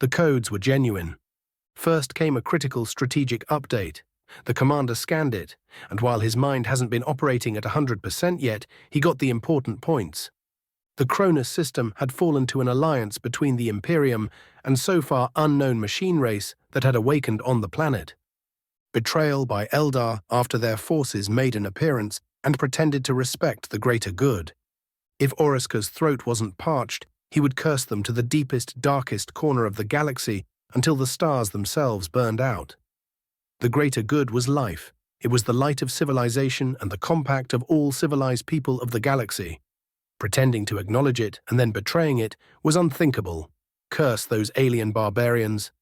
The codes were genuine. First came a critical strategic update. The commander scanned it, and while his mind hasn't been operating at 100% yet, he got the important points. The Kronus system had fallen to an alliance between the Imperium and so far unknown machine race that had awakened on the planet. Betrayal by Eldar after their forces made an appearance and pretended to respect the greater good. If Oriska's throat wasn't parched, he would curse them to the deepest, darkest corner of the galaxy until the stars themselves burned out. The greater good was life. It was the light of civilization and the compact of all civilized people of the galaxy. Pretending to acknowledge it and then betraying it was unthinkable. Curse those alien barbarians.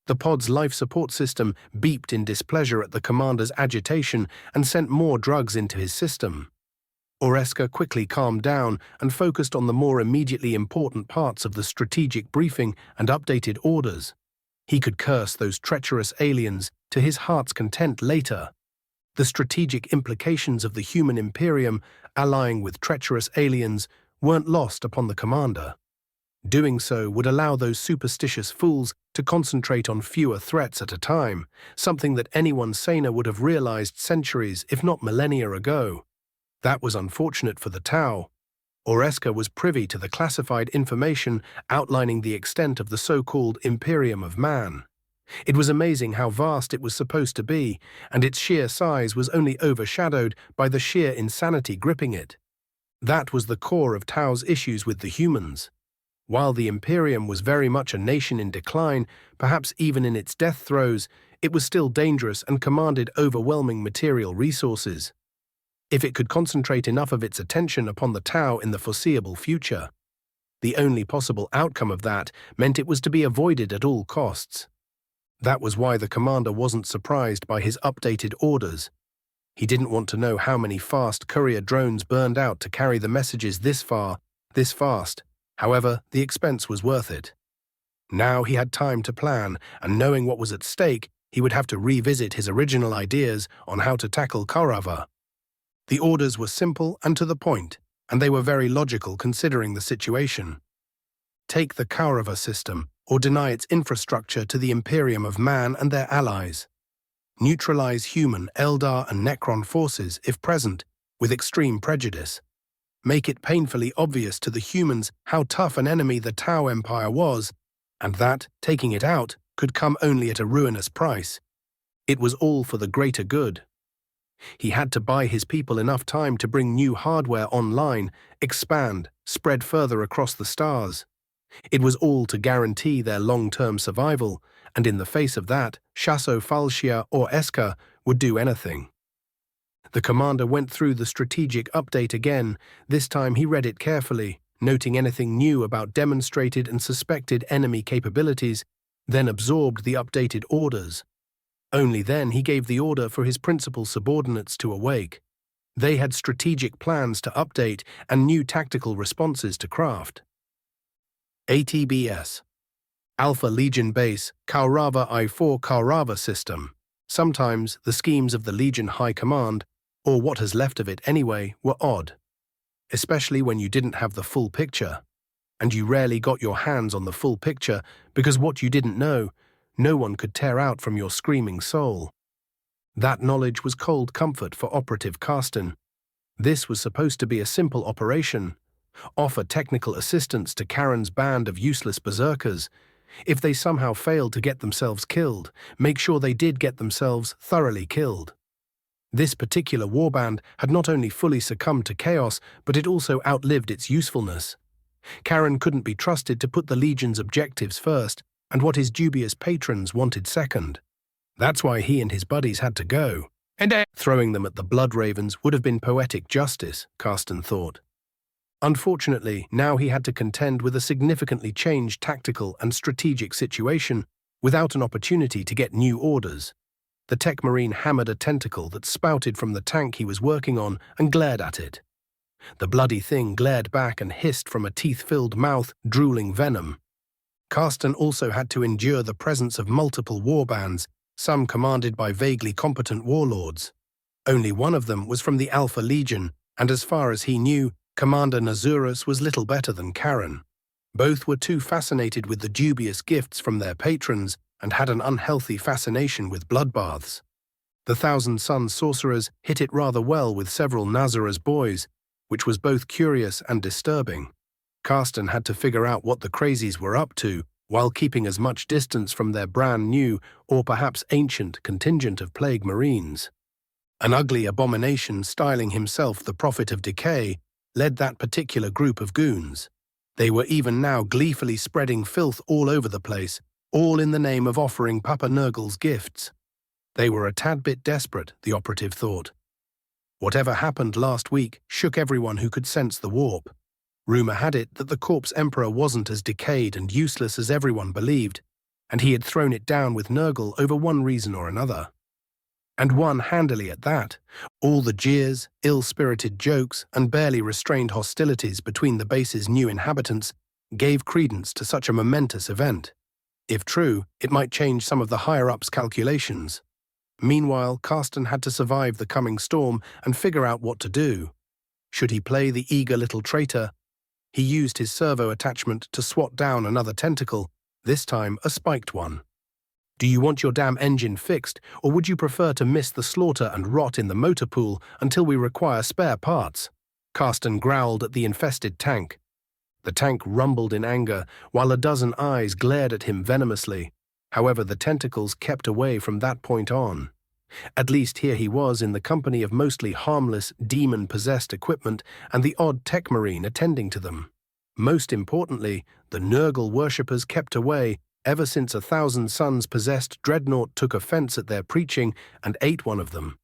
The pod's life support system beeped in displeasure at the commander's agitation and sent more drugs into his system. Oreska quickly calmed down and focused on the more immediately important parts of the strategic briefing and updated orders. He could curse those treacherous aliens to his heart's content later. The strategic implications of the human Imperium allying with treacherous aliens weren't lost upon the commander. Doing so would allow those superstitious fools to concentrate on fewer threats at a time, something that anyone saner would have realized centuries, if not millennia ago. That was unfortunate for the Tau. Oreska was privy to the classified information outlining the extent of the so-called Imperium of Man. It was amazing how vast it was supposed to be, and its sheer size was only overshadowed by the sheer insanity gripping it. That was the core of Tau's issues with the humans. While the Imperium was very much a nation in decline, perhaps even in its death throes, it was still dangerous and commanded overwhelming material resources. If it could concentrate enough of its attention upon the Tau in the foreseeable future, the only possible outcome of that meant it was to be avoided at all costs. That was why the commander wasn't surprised by his updated orders. He didn't want to know how many fast courier drones burned out to carry the messages this far, this fast. However, the expense was worth it. Now he had time to plan, and knowing what was at stake, he would have to revisit his original ideas on how to tackle Commorragh. The orders were simple and to the point, and they were very logical considering the situation. Take the Commorragh system, or deny its infrastructure to the Imperium of Man and their allies. Neutralize human, Eldar and Necron forces, if present, with extreme prejudice. Make it painfully obvious to the humans how tough an enemy the Tau Empire was, and that, taking it out, could come only at a ruinous price. It was all for the greater good. He had to buy his people enough time to bring new hardware online, expand, spread further across the stars. It was all to guarantee their long-term survival, and in the face of that, Shasso Falshia or Eska would do anything. The commander went through the strategic update again. This time he read it carefully, noting anything new about demonstrated and suspected enemy capabilities, then absorbed the updated orders. Only then he gave the order for his principal subordinates to awake. They had strategic plans to update and new tactical responses to craft. ATBS. Alpha Legion Base, Commorragh I-4 Commorragh System. Sometimes the schemes of the Legion High Command, or what has left of it anyway, were odd. Especially when you didn't have the full picture. And you rarely got your hands on the full picture because what you didn't know, no one could tear out from your screaming soul. That knowledge was cold comfort for Operative Karsten. This was supposed to be a simple operation. Offer technical assistance to Karen's band of useless berserkers. If they somehow failed to get themselves killed, make sure they did get themselves thoroughly killed. This particular warband had not only fully succumbed to chaos, but it also outlived its usefulness. Karen couldn't be trusted to put the Legion's objectives first, and what his dubious patrons wanted second. That's why he and his buddies had to go. And throwing them at the Blood Ravens would have been poetic justice, Karsten thought. Unfortunately, now he had to contend with a significantly changed tactical and strategic situation without an opportunity to get new orders. The Tech Marine hammered a tentacle that spouted from the tank he was working on and glared at it. The bloody thing glared back and hissed from a teeth-filled mouth, drooling venom. Karsten also had to endure the presence of multiple warbands, some commanded by vaguely competent warlords. Only one of them was from the Alpha Legion, and as far as he knew, Commander Nazurus was little better than Karen. Both were too fascinated with the dubious gifts from their patrons and had an unhealthy fascination with bloodbaths. The Thousand Suns sorcerers hit it rather well with several Nazar's boys, which was both curious and disturbing. Karsten had to figure out what the crazies were up to, while keeping as much distance from their brand new, or perhaps ancient, contingent of Plague Marines. An ugly abomination styling himself the Prophet of Decay led that particular group of goons. They were even now gleefully spreading filth all over the place, all in the name of offering Papa Nurgle's gifts. They were a tad bit desperate, the operative thought. Whatever happened last week shook everyone who could sense the warp. Rumor had it that the Corpse Emperor wasn't as decayed and useless as everyone believed, and he had thrown it down with Nurgle over one reason or another. And won handily at that. All the jeers, ill-spirited jokes, and barely restrained hostilities between the base's new inhabitants gave credence to such a momentous event. If true, it might change some of the higher-ups' calculations. Meanwhile, Karsten had to survive the coming storm and figure out what to do. Should he play the eager little traitor? He used his servo attachment to swat down another tentacle, this time a spiked one. Do you want your damn engine fixed, or would you prefer to miss the slaughter and rot in the motor pool until we require spare parts? Karsten growled at the infested tank. The tank rumbled in anger, while a dozen eyes glared at him venomously. However, the tentacles kept away from that point on. At least here he was in the company of mostly harmless, demon-possessed equipment and the odd tech marine attending to them. Most importantly, the Nurgle worshippers kept away ever since 1,000 Suns possessed Dreadnought took offense at their preaching and ate one of them.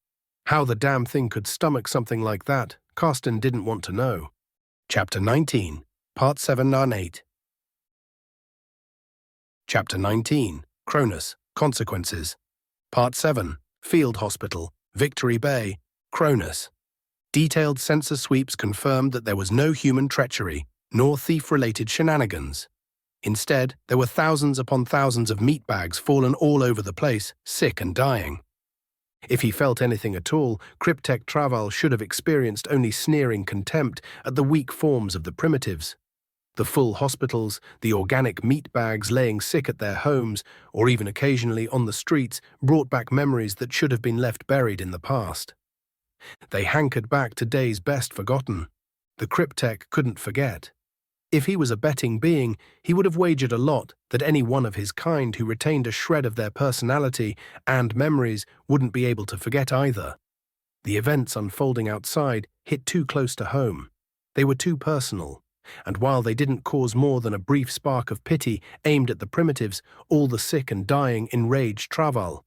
How the damn thing could stomach something like that, Karsten didn't want to know. Chapter 19, Part 7 on 8. Chapter 19, Kronus, Consequences. Part 7, Field Hospital, Victory Bay, Kronus. Detailed sensor sweeps confirmed that there was no human treachery, nor thief-related shenanigans. Instead, there were thousands upon thousands of meat bags fallen all over the place, sick and dying. If he felt anything at all, Cryptek Traval should have experienced only sneering contempt at the weak forms of the primitives. The full hospitals, the organic meat bags laying sick at their homes, or even occasionally on the streets, brought back memories that should have been left buried in the past. They hankered back to days best forgotten. The Cryptek couldn't forget. If he was a betting being, he would have wagered a lot that any one of his kind who retained a shred of their personality and memories wouldn't be able to forget either. The events unfolding outside hit too close to home. They were too personal, and while they didn't cause more than a brief spark of pity aimed at the primitives, all the sick and dying enraged Traval.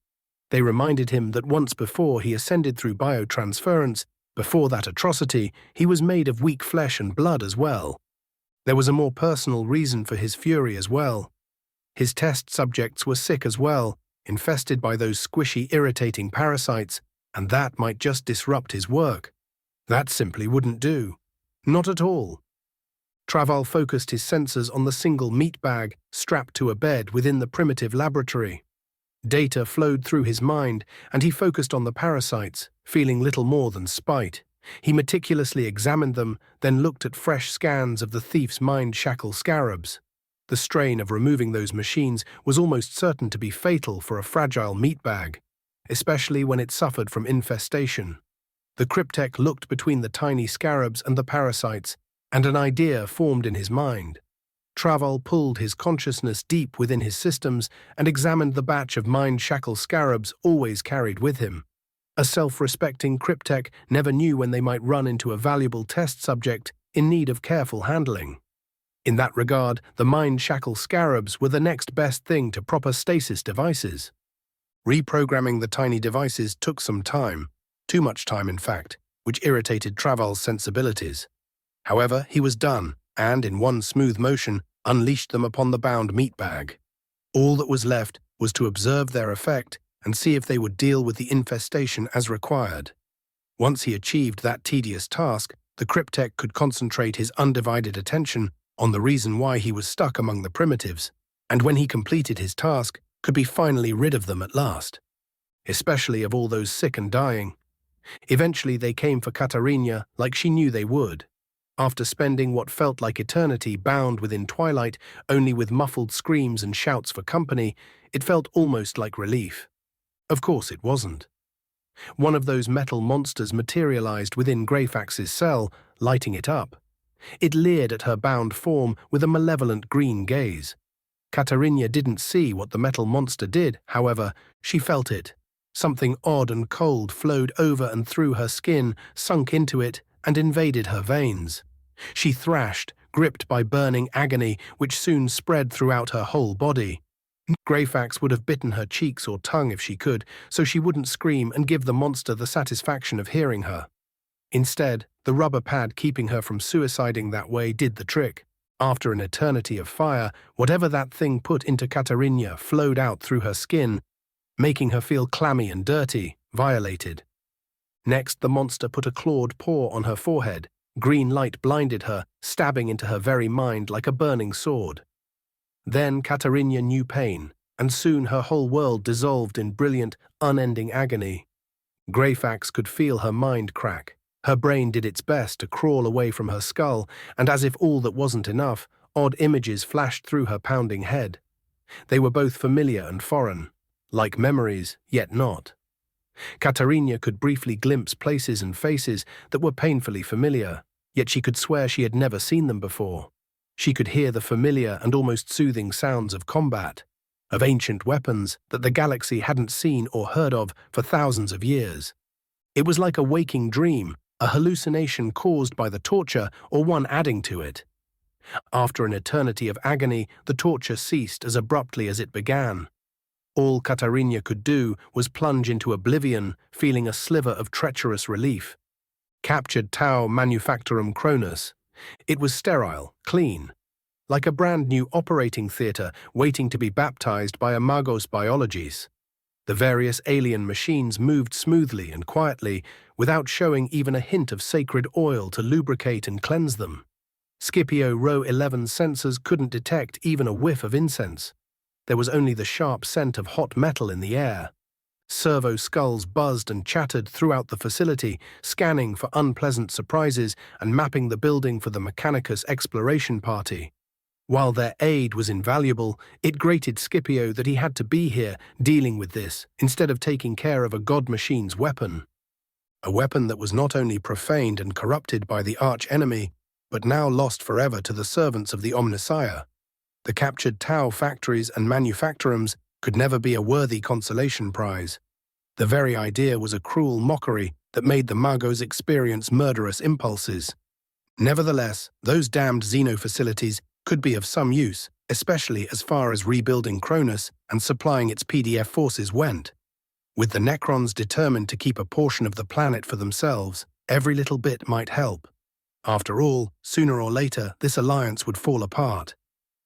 They reminded him that once before he ascended through biotransference, before that atrocity, he was made of weak flesh and blood as well. There was a more personal reason for his fury as well. His test subjects were sick as well, infested by those squishy, irritating parasites, and that might just disrupt his work. That simply wouldn't do. Not at all. Traval focused his sensors on the single meat bag strapped to a bed within the primitive laboratory. Data flowed through his mind, and he focused on the parasites, feeling little more than spite. He meticulously examined them, then looked at fresh scans of the thief's mind-shackle scarabs. The strain of removing those machines was almost certain to be fatal for a fragile meat bag, especially when it suffered from infestation. The Cryptek looked between the tiny scarabs and the parasites, and an idea formed in his mind. Traval pulled his consciousness deep within his systems and examined the batch of mind-shackle scarabs always carried with him. A self-respecting Cryptek never knew when they might run into a valuable test subject in need of careful handling. In that regard, the mind-shackle scarabs were the next best thing to proper stasis devices. Reprogramming the tiny devices took some time, too much time in fact, which irritated Traval's sensibilities. However, he was done, and in one smooth motion, unleashed them upon the bound meat bag. All that was left was to observe their effect and see if they would deal with the infestation as required. Once he achieved that tedious task, the Cryptek could concentrate his undivided attention on the reason why he was stuck among the primitives, and when he completed his task, could be finally rid of them at last. Especially of all those sick and dying. Eventually they came for Katarina like she knew they would. After spending what felt like eternity bound within twilight, only with muffled screams and shouts for company, it felt almost like relief. Of course it wasn't. One of those metal monsters materialized within Greyfax's cell, lighting it up. It leered at her bound form with a malevolent green gaze. Katarina didn't see what the metal monster did, however, she felt it. Something odd and cold flowed over and through her skin, sunk into it, and invaded her veins. She thrashed, gripped by burning agony, which soon spread throughout her whole body. Greyfax would have bitten her cheeks or tongue if she could, so she wouldn't scream and give the monster the satisfaction of hearing her. Instead, the rubber pad keeping her from suiciding that way did the trick. After an eternity of fire, whatever that thing put into Katarina flowed out through her skin, making her feel clammy and dirty, violated. Next, the monster put a clawed paw on her forehead. Green light blinded her, stabbing into her very mind like a burning sword. Then Katarina knew pain, and soon her whole world dissolved in brilliant, unending agony. Greyfax could feel her mind crack. Her brain did its best to crawl away from her skull, and as if all that wasn't enough, odd images flashed through her pounding head. They were both familiar and foreign. like memories, yet not. Katarina could briefly glimpse places and faces that were painfully familiar, yet she could swear she had never seen them before. She could hear the familiar and almost soothing sounds of combat, of ancient weapons that the galaxy hadn't seen or heard of for thousands of years. It was like a waking dream, a hallucination caused by the torture or one adding to it. After an eternity of agony, the torture ceased as abruptly as it began. All Katarina could do was plunge into oblivion, feeling a sliver of treacherous relief. Captured Tau Manufactorum Kronus. It was sterile, clean, like a brand-new operating theatre waiting to be baptized by a Magos Biologis. The various alien machines moved smoothly and quietly, without showing even a hint of sacred oil to lubricate and cleanse them. Scipio Row 11's sensors couldn't detect even a whiff of incense. There was only the sharp scent of hot metal in the air. Servo skulls buzzed and chattered throughout the facility, scanning for unpleasant surprises and mapping the building for the Mechanicus exploration party. While their aid was invaluable, it grated Scipio that he had to be here dealing with this instead of taking care of a god machine's weapon. A weapon that was not only profaned and corrupted by the arch-enemy, but now lost forever to the servants of the Omnissiah. The captured Tau factories and manufactorums could never be a worthy consolation prize. The very idea was a cruel mockery that made the Magos experience murderous impulses. Nevertheless, those damned Xeno facilities could be of some use, especially as far as rebuilding Kronus and supplying its PDF forces went. With the Necrons determined to keep a portion of the planet for themselves, every little bit might help. After all, sooner or later, this alliance would fall apart.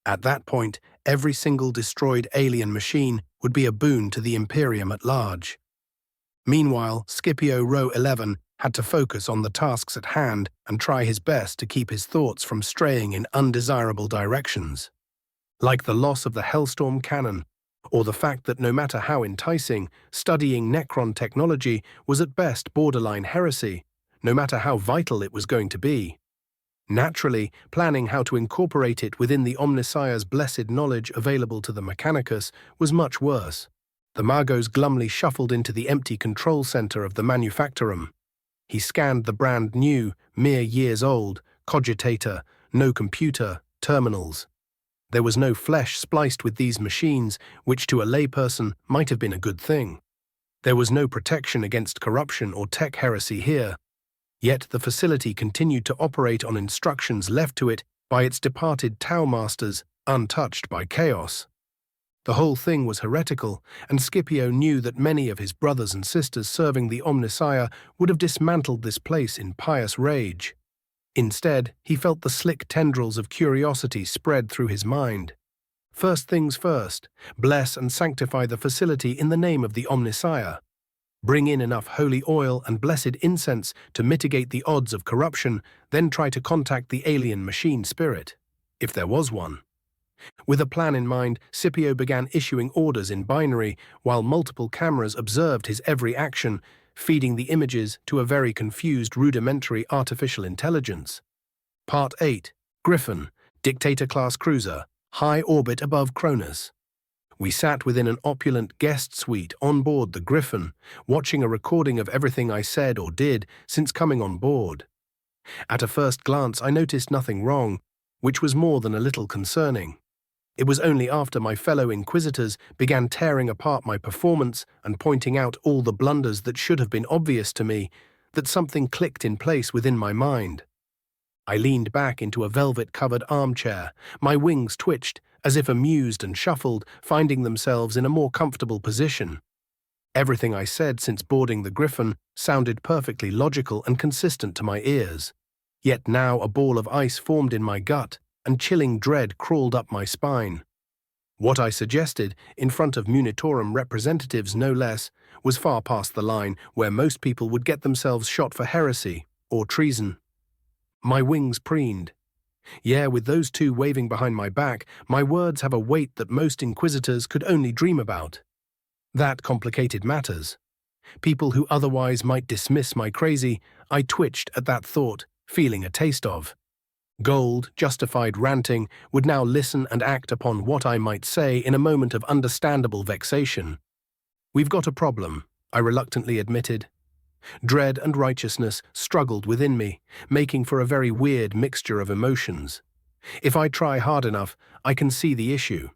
At that point, every single destroyed alien machine would be a boon to the Imperium at large. Meanwhile, Scipio Row 11 had to focus on the tasks at hand and try his best to keep his thoughts from straying in undesirable directions. Like the loss of the Hellstorm cannon, or the fact that no matter how enticing, studying Necron technology was at best borderline heresy, no matter how vital it was going to be. Naturally, planning how to incorporate it within the Omnissiah's blessed knowledge available to the Mechanicus was much worse. The Magos glumly shuffled into the empty control center of the Manufactorum. He scanned the brand new, mere years old, cogitator, no computer, terminals. There was no flesh spliced with these machines, which to a layperson might have been a good thing. There was no protection against corruption or tech heresy here. Yet the facility continued to operate on instructions left to it by its departed Tau masters, untouched by chaos. The whole thing was heretical, and Scipio knew that many of his brothers and sisters serving the Omnissiah would have dismantled this place in pious rage. Instead, he felt the slick tendrils of curiosity spread through his mind. First things first, bless and sanctify the facility in the name of the Omnissiah. Bring in enough holy oil and blessed incense to mitigate the odds of corruption, then try to contact the alien machine spirit, if there was one. With a plan in mind, Scipio began issuing orders in binary, while multiple cameras observed his every action, feeding the images to a very confused rudimentary artificial intelligence. Part 8. Griffin, Dictator-class cruiser, high orbit above Kronus. We sat within an opulent guest suite on board the Griffin, watching a recording of everything I said or did since coming on board. At a first glance, I noticed nothing wrong, which was more than a little concerning. It was only after my fellow Inquisitors began tearing apart my performance and pointing out all the blunders that should have been obvious to me that something clicked in place within my mind. I leaned back into a velvet-covered armchair, my wings twitched, as if amused and shuffled, finding themselves in a more comfortable position. Everything I said since boarding the Griffin sounded perfectly logical and consistent to my ears. Yet now a ball of ice formed in my gut, and chilling dread crawled up my spine. What I suggested, in front of Munitorum representatives no less, was far past the line where most people would get themselves shot for heresy or treason. My wings preened. Yeah, with those two waving behind my back, my words have a weight that most Inquisitors could only dream about. That complicated matters. People who otherwise might dismiss my crazy, I twitched at that thought, feeling a taste of. Gold, justified ranting, would now listen and act upon what I might say in a moment of understandable vexation. "We've got a problem," I reluctantly admitted. Dread and righteousness struggled within me, making for a very weird mixture of emotions. If I try hard enough, I can see the issue.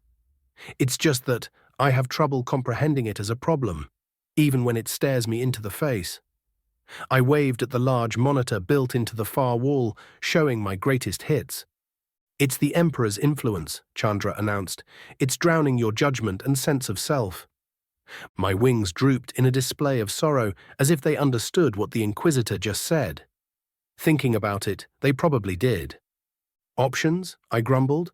It's just that I have trouble comprehending it as a problem, even when it stares me into the face. I waved at the large monitor built into the far wall, showing my greatest hits. "It's the Emperor's influence," Chandra announced. "It's drowning your judgment and sense of self." My wings drooped in a display of sorrow, as if they understood what the Inquisitor just said. Thinking about it, they probably did. "Options?" I grumbled.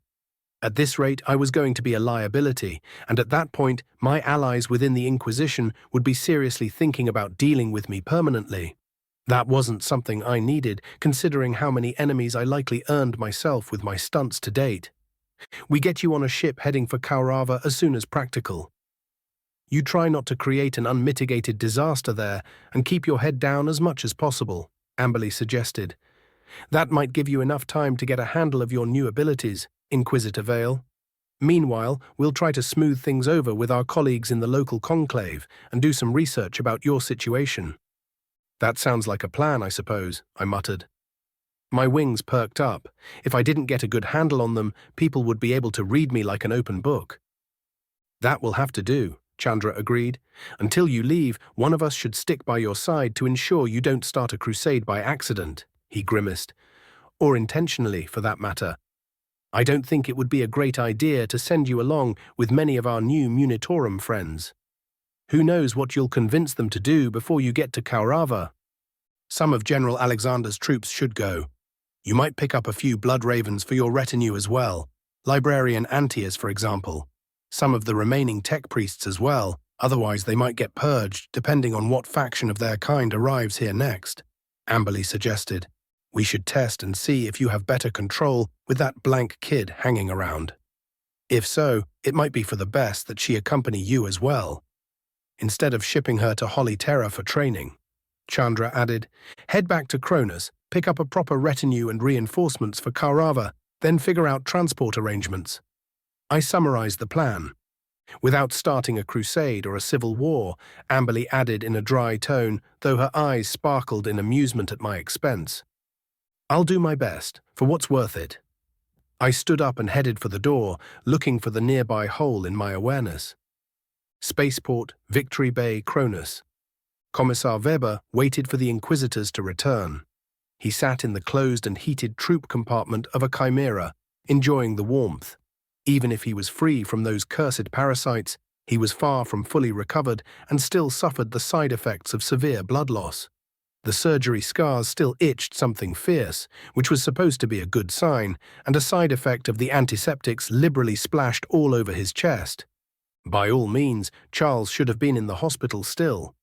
At this rate, I was going to be a liability, and at that point, my allies within the Inquisition would be seriously thinking about dealing with me permanently. That wasn't something I needed, considering how many enemies I likely earned myself with my stunts to date. "We get you on a ship heading for Commorragh as soon as practical. You try not to create an unmitigated disaster there and keep your head down as much as possible," Amberly suggested. "That might give you enough time to get a handle of your new abilities, Inquisitor Vale. Meanwhile, we'll try to smooth things over with our colleagues in the local conclave and do some research about your situation." "That sounds like a plan, I suppose," I muttered. My wings perked up. If I didn't get a good handle on them, people would be able to read me like an open book. "That will have to do," Chandra agreed. "Until you leave, one of us should stick by your side to ensure you don't start a crusade by accident," he grimaced. "Or intentionally, for that matter. I don't think it would be a great idea to send you along with many of our new Munitorum friends. Who knows what you'll convince them to do before you get to Commorragh? Some of General Alexander's troops should go. You might pick up a few blood ravens for your retinue as well. Librarian Antias, for example. Some of the remaining tech priests as well, otherwise they might get purged depending on what faction of their kind arrives here next," Amberly suggested. "We should test and see if you have better control with that blank kid hanging around. If so, it might be for the best that she accompany you as well. Instead of shipping her to Holy Terra for training," Chandra added. "Head back to Kronus, pick up a proper retinue and reinforcements for Commorragh, then figure out transport arrangements." I summarized the plan. Without starting a crusade or a civil war, Amberly added in a dry tone, though her eyes sparkled in amusement at my expense. "I'll do my best, for what's worth it." I stood up and headed for the door, looking for the nearby hole in my awareness. Spaceport, Victory Bay, Kronus. Commissar Weber waited for the Inquisitors to return. He sat in the closed and heated troop compartment of a chimera, enjoying the warmth. Even if he was free from those cursed parasites, he was far from fully recovered and still suffered the side effects of severe blood loss. The surgery scars still itched something fierce, which was supposed to be a good sign, and a side effect of the antiseptics liberally splashed all over his chest. By all means, Charles should have been in the hospital still.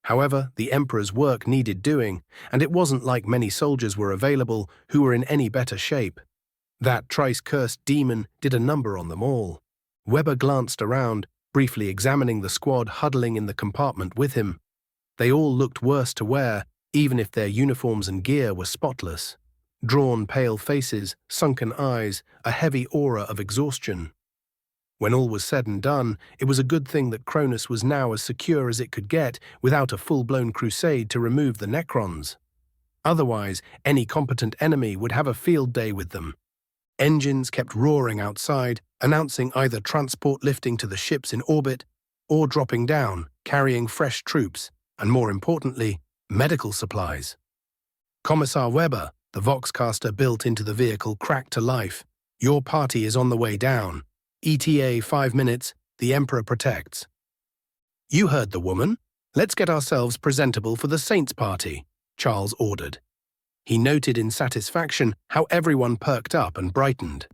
However, the Emperor's work needed doing, and it wasn't like many soldiers were available who were in any better shape. That thrice-cursed demon did a number on them all. Weber glanced around, briefly examining the squad huddling in the compartment with him. They all looked worse to wear, even if their uniforms and gear were spotless. Drawn, pale faces, sunken eyes, a heavy aura of exhaustion. When all was said and done, it was a good thing that Kronus was now as secure as it could get without a full-blown crusade to remove the Necrons. Otherwise, any competent enemy would have a field day with them. Engines kept roaring outside, announcing either transport lifting to the ships in orbit or dropping down, carrying fresh troops, and more importantly, medical supplies. Commissar Weber, the Voxcaster built into the vehicle, cracked to life. "Your party is on the way down. ETA 5 minutes, the Emperor protects." "You heard the woman. Let's get ourselves presentable for the Saints' party," Charles ordered. He noted in satisfaction how everyone perked up and brightened.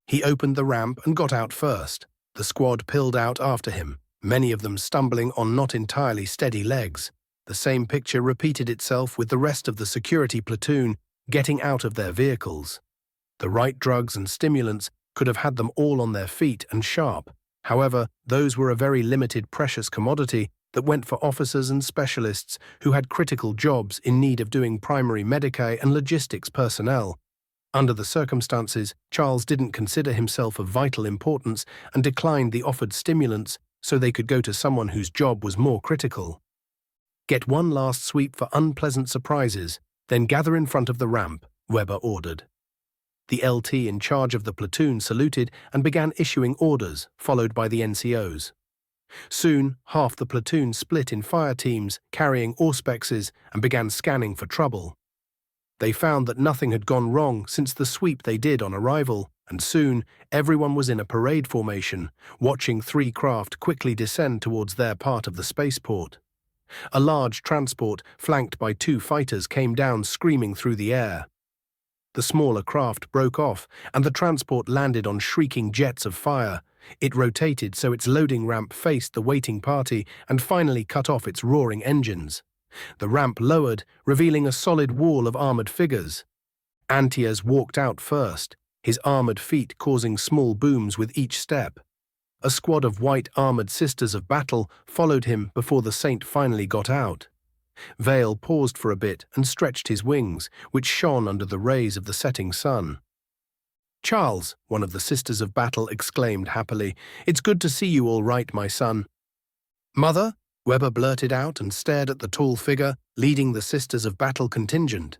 He opened the ramp and got out first. The squad pilled out after him, many of them stumbling on not entirely steady legs. The same picture repeated itself with the rest of the security platoon getting out of their vehicles. The right drugs and stimulants could have had them all on their feet and sharp. However, those were a very limited precious commodity that went for officers and specialists who had critical jobs in need of doing primary medicae and logistics personnel. Under the circumstances, Charles didn't consider himself of vital importance and declined the offered stimulants, so they could go to someone whose job was more critical. Get one last sweep for unpleasant surprises, then gather in front of the ramp, Weber ordered. The LT in charge of the platoon saluted and began issuing orders, followed by the NCOs. Soon, half the platoon split in fire teams, carrying auspexes, and began scanning for trouble. They found that nothing had gone wrong since the sweep they did on arrival, and soon everyone was in a parade formation, watching 3 craft quickly descend towards their part of the spaceport. A large transport, flanked by 2 fighters, came down screaming through the air. The smaller craft broke off, and the transport landed on shrieking jets of fire. It rotated so its loading ramp faced the waiting party and finally cut off its roaring engines. The ramp lowered, revealing a solid wall of armored figures. Antias walked out first, his armored feet causing small booms with each step. A squad of white armored sisters of battle followed him before the saint finally got out. Vale paused for a bit and stretched his wings, which shone under the rays of the setting sun. "Charles," one of the Sisters of Battle exclaimed happily, "it's good to see you all right, my son." "Mother?" Weber blurted out and stared at the tall figure leading the Sisters of Battle contingent.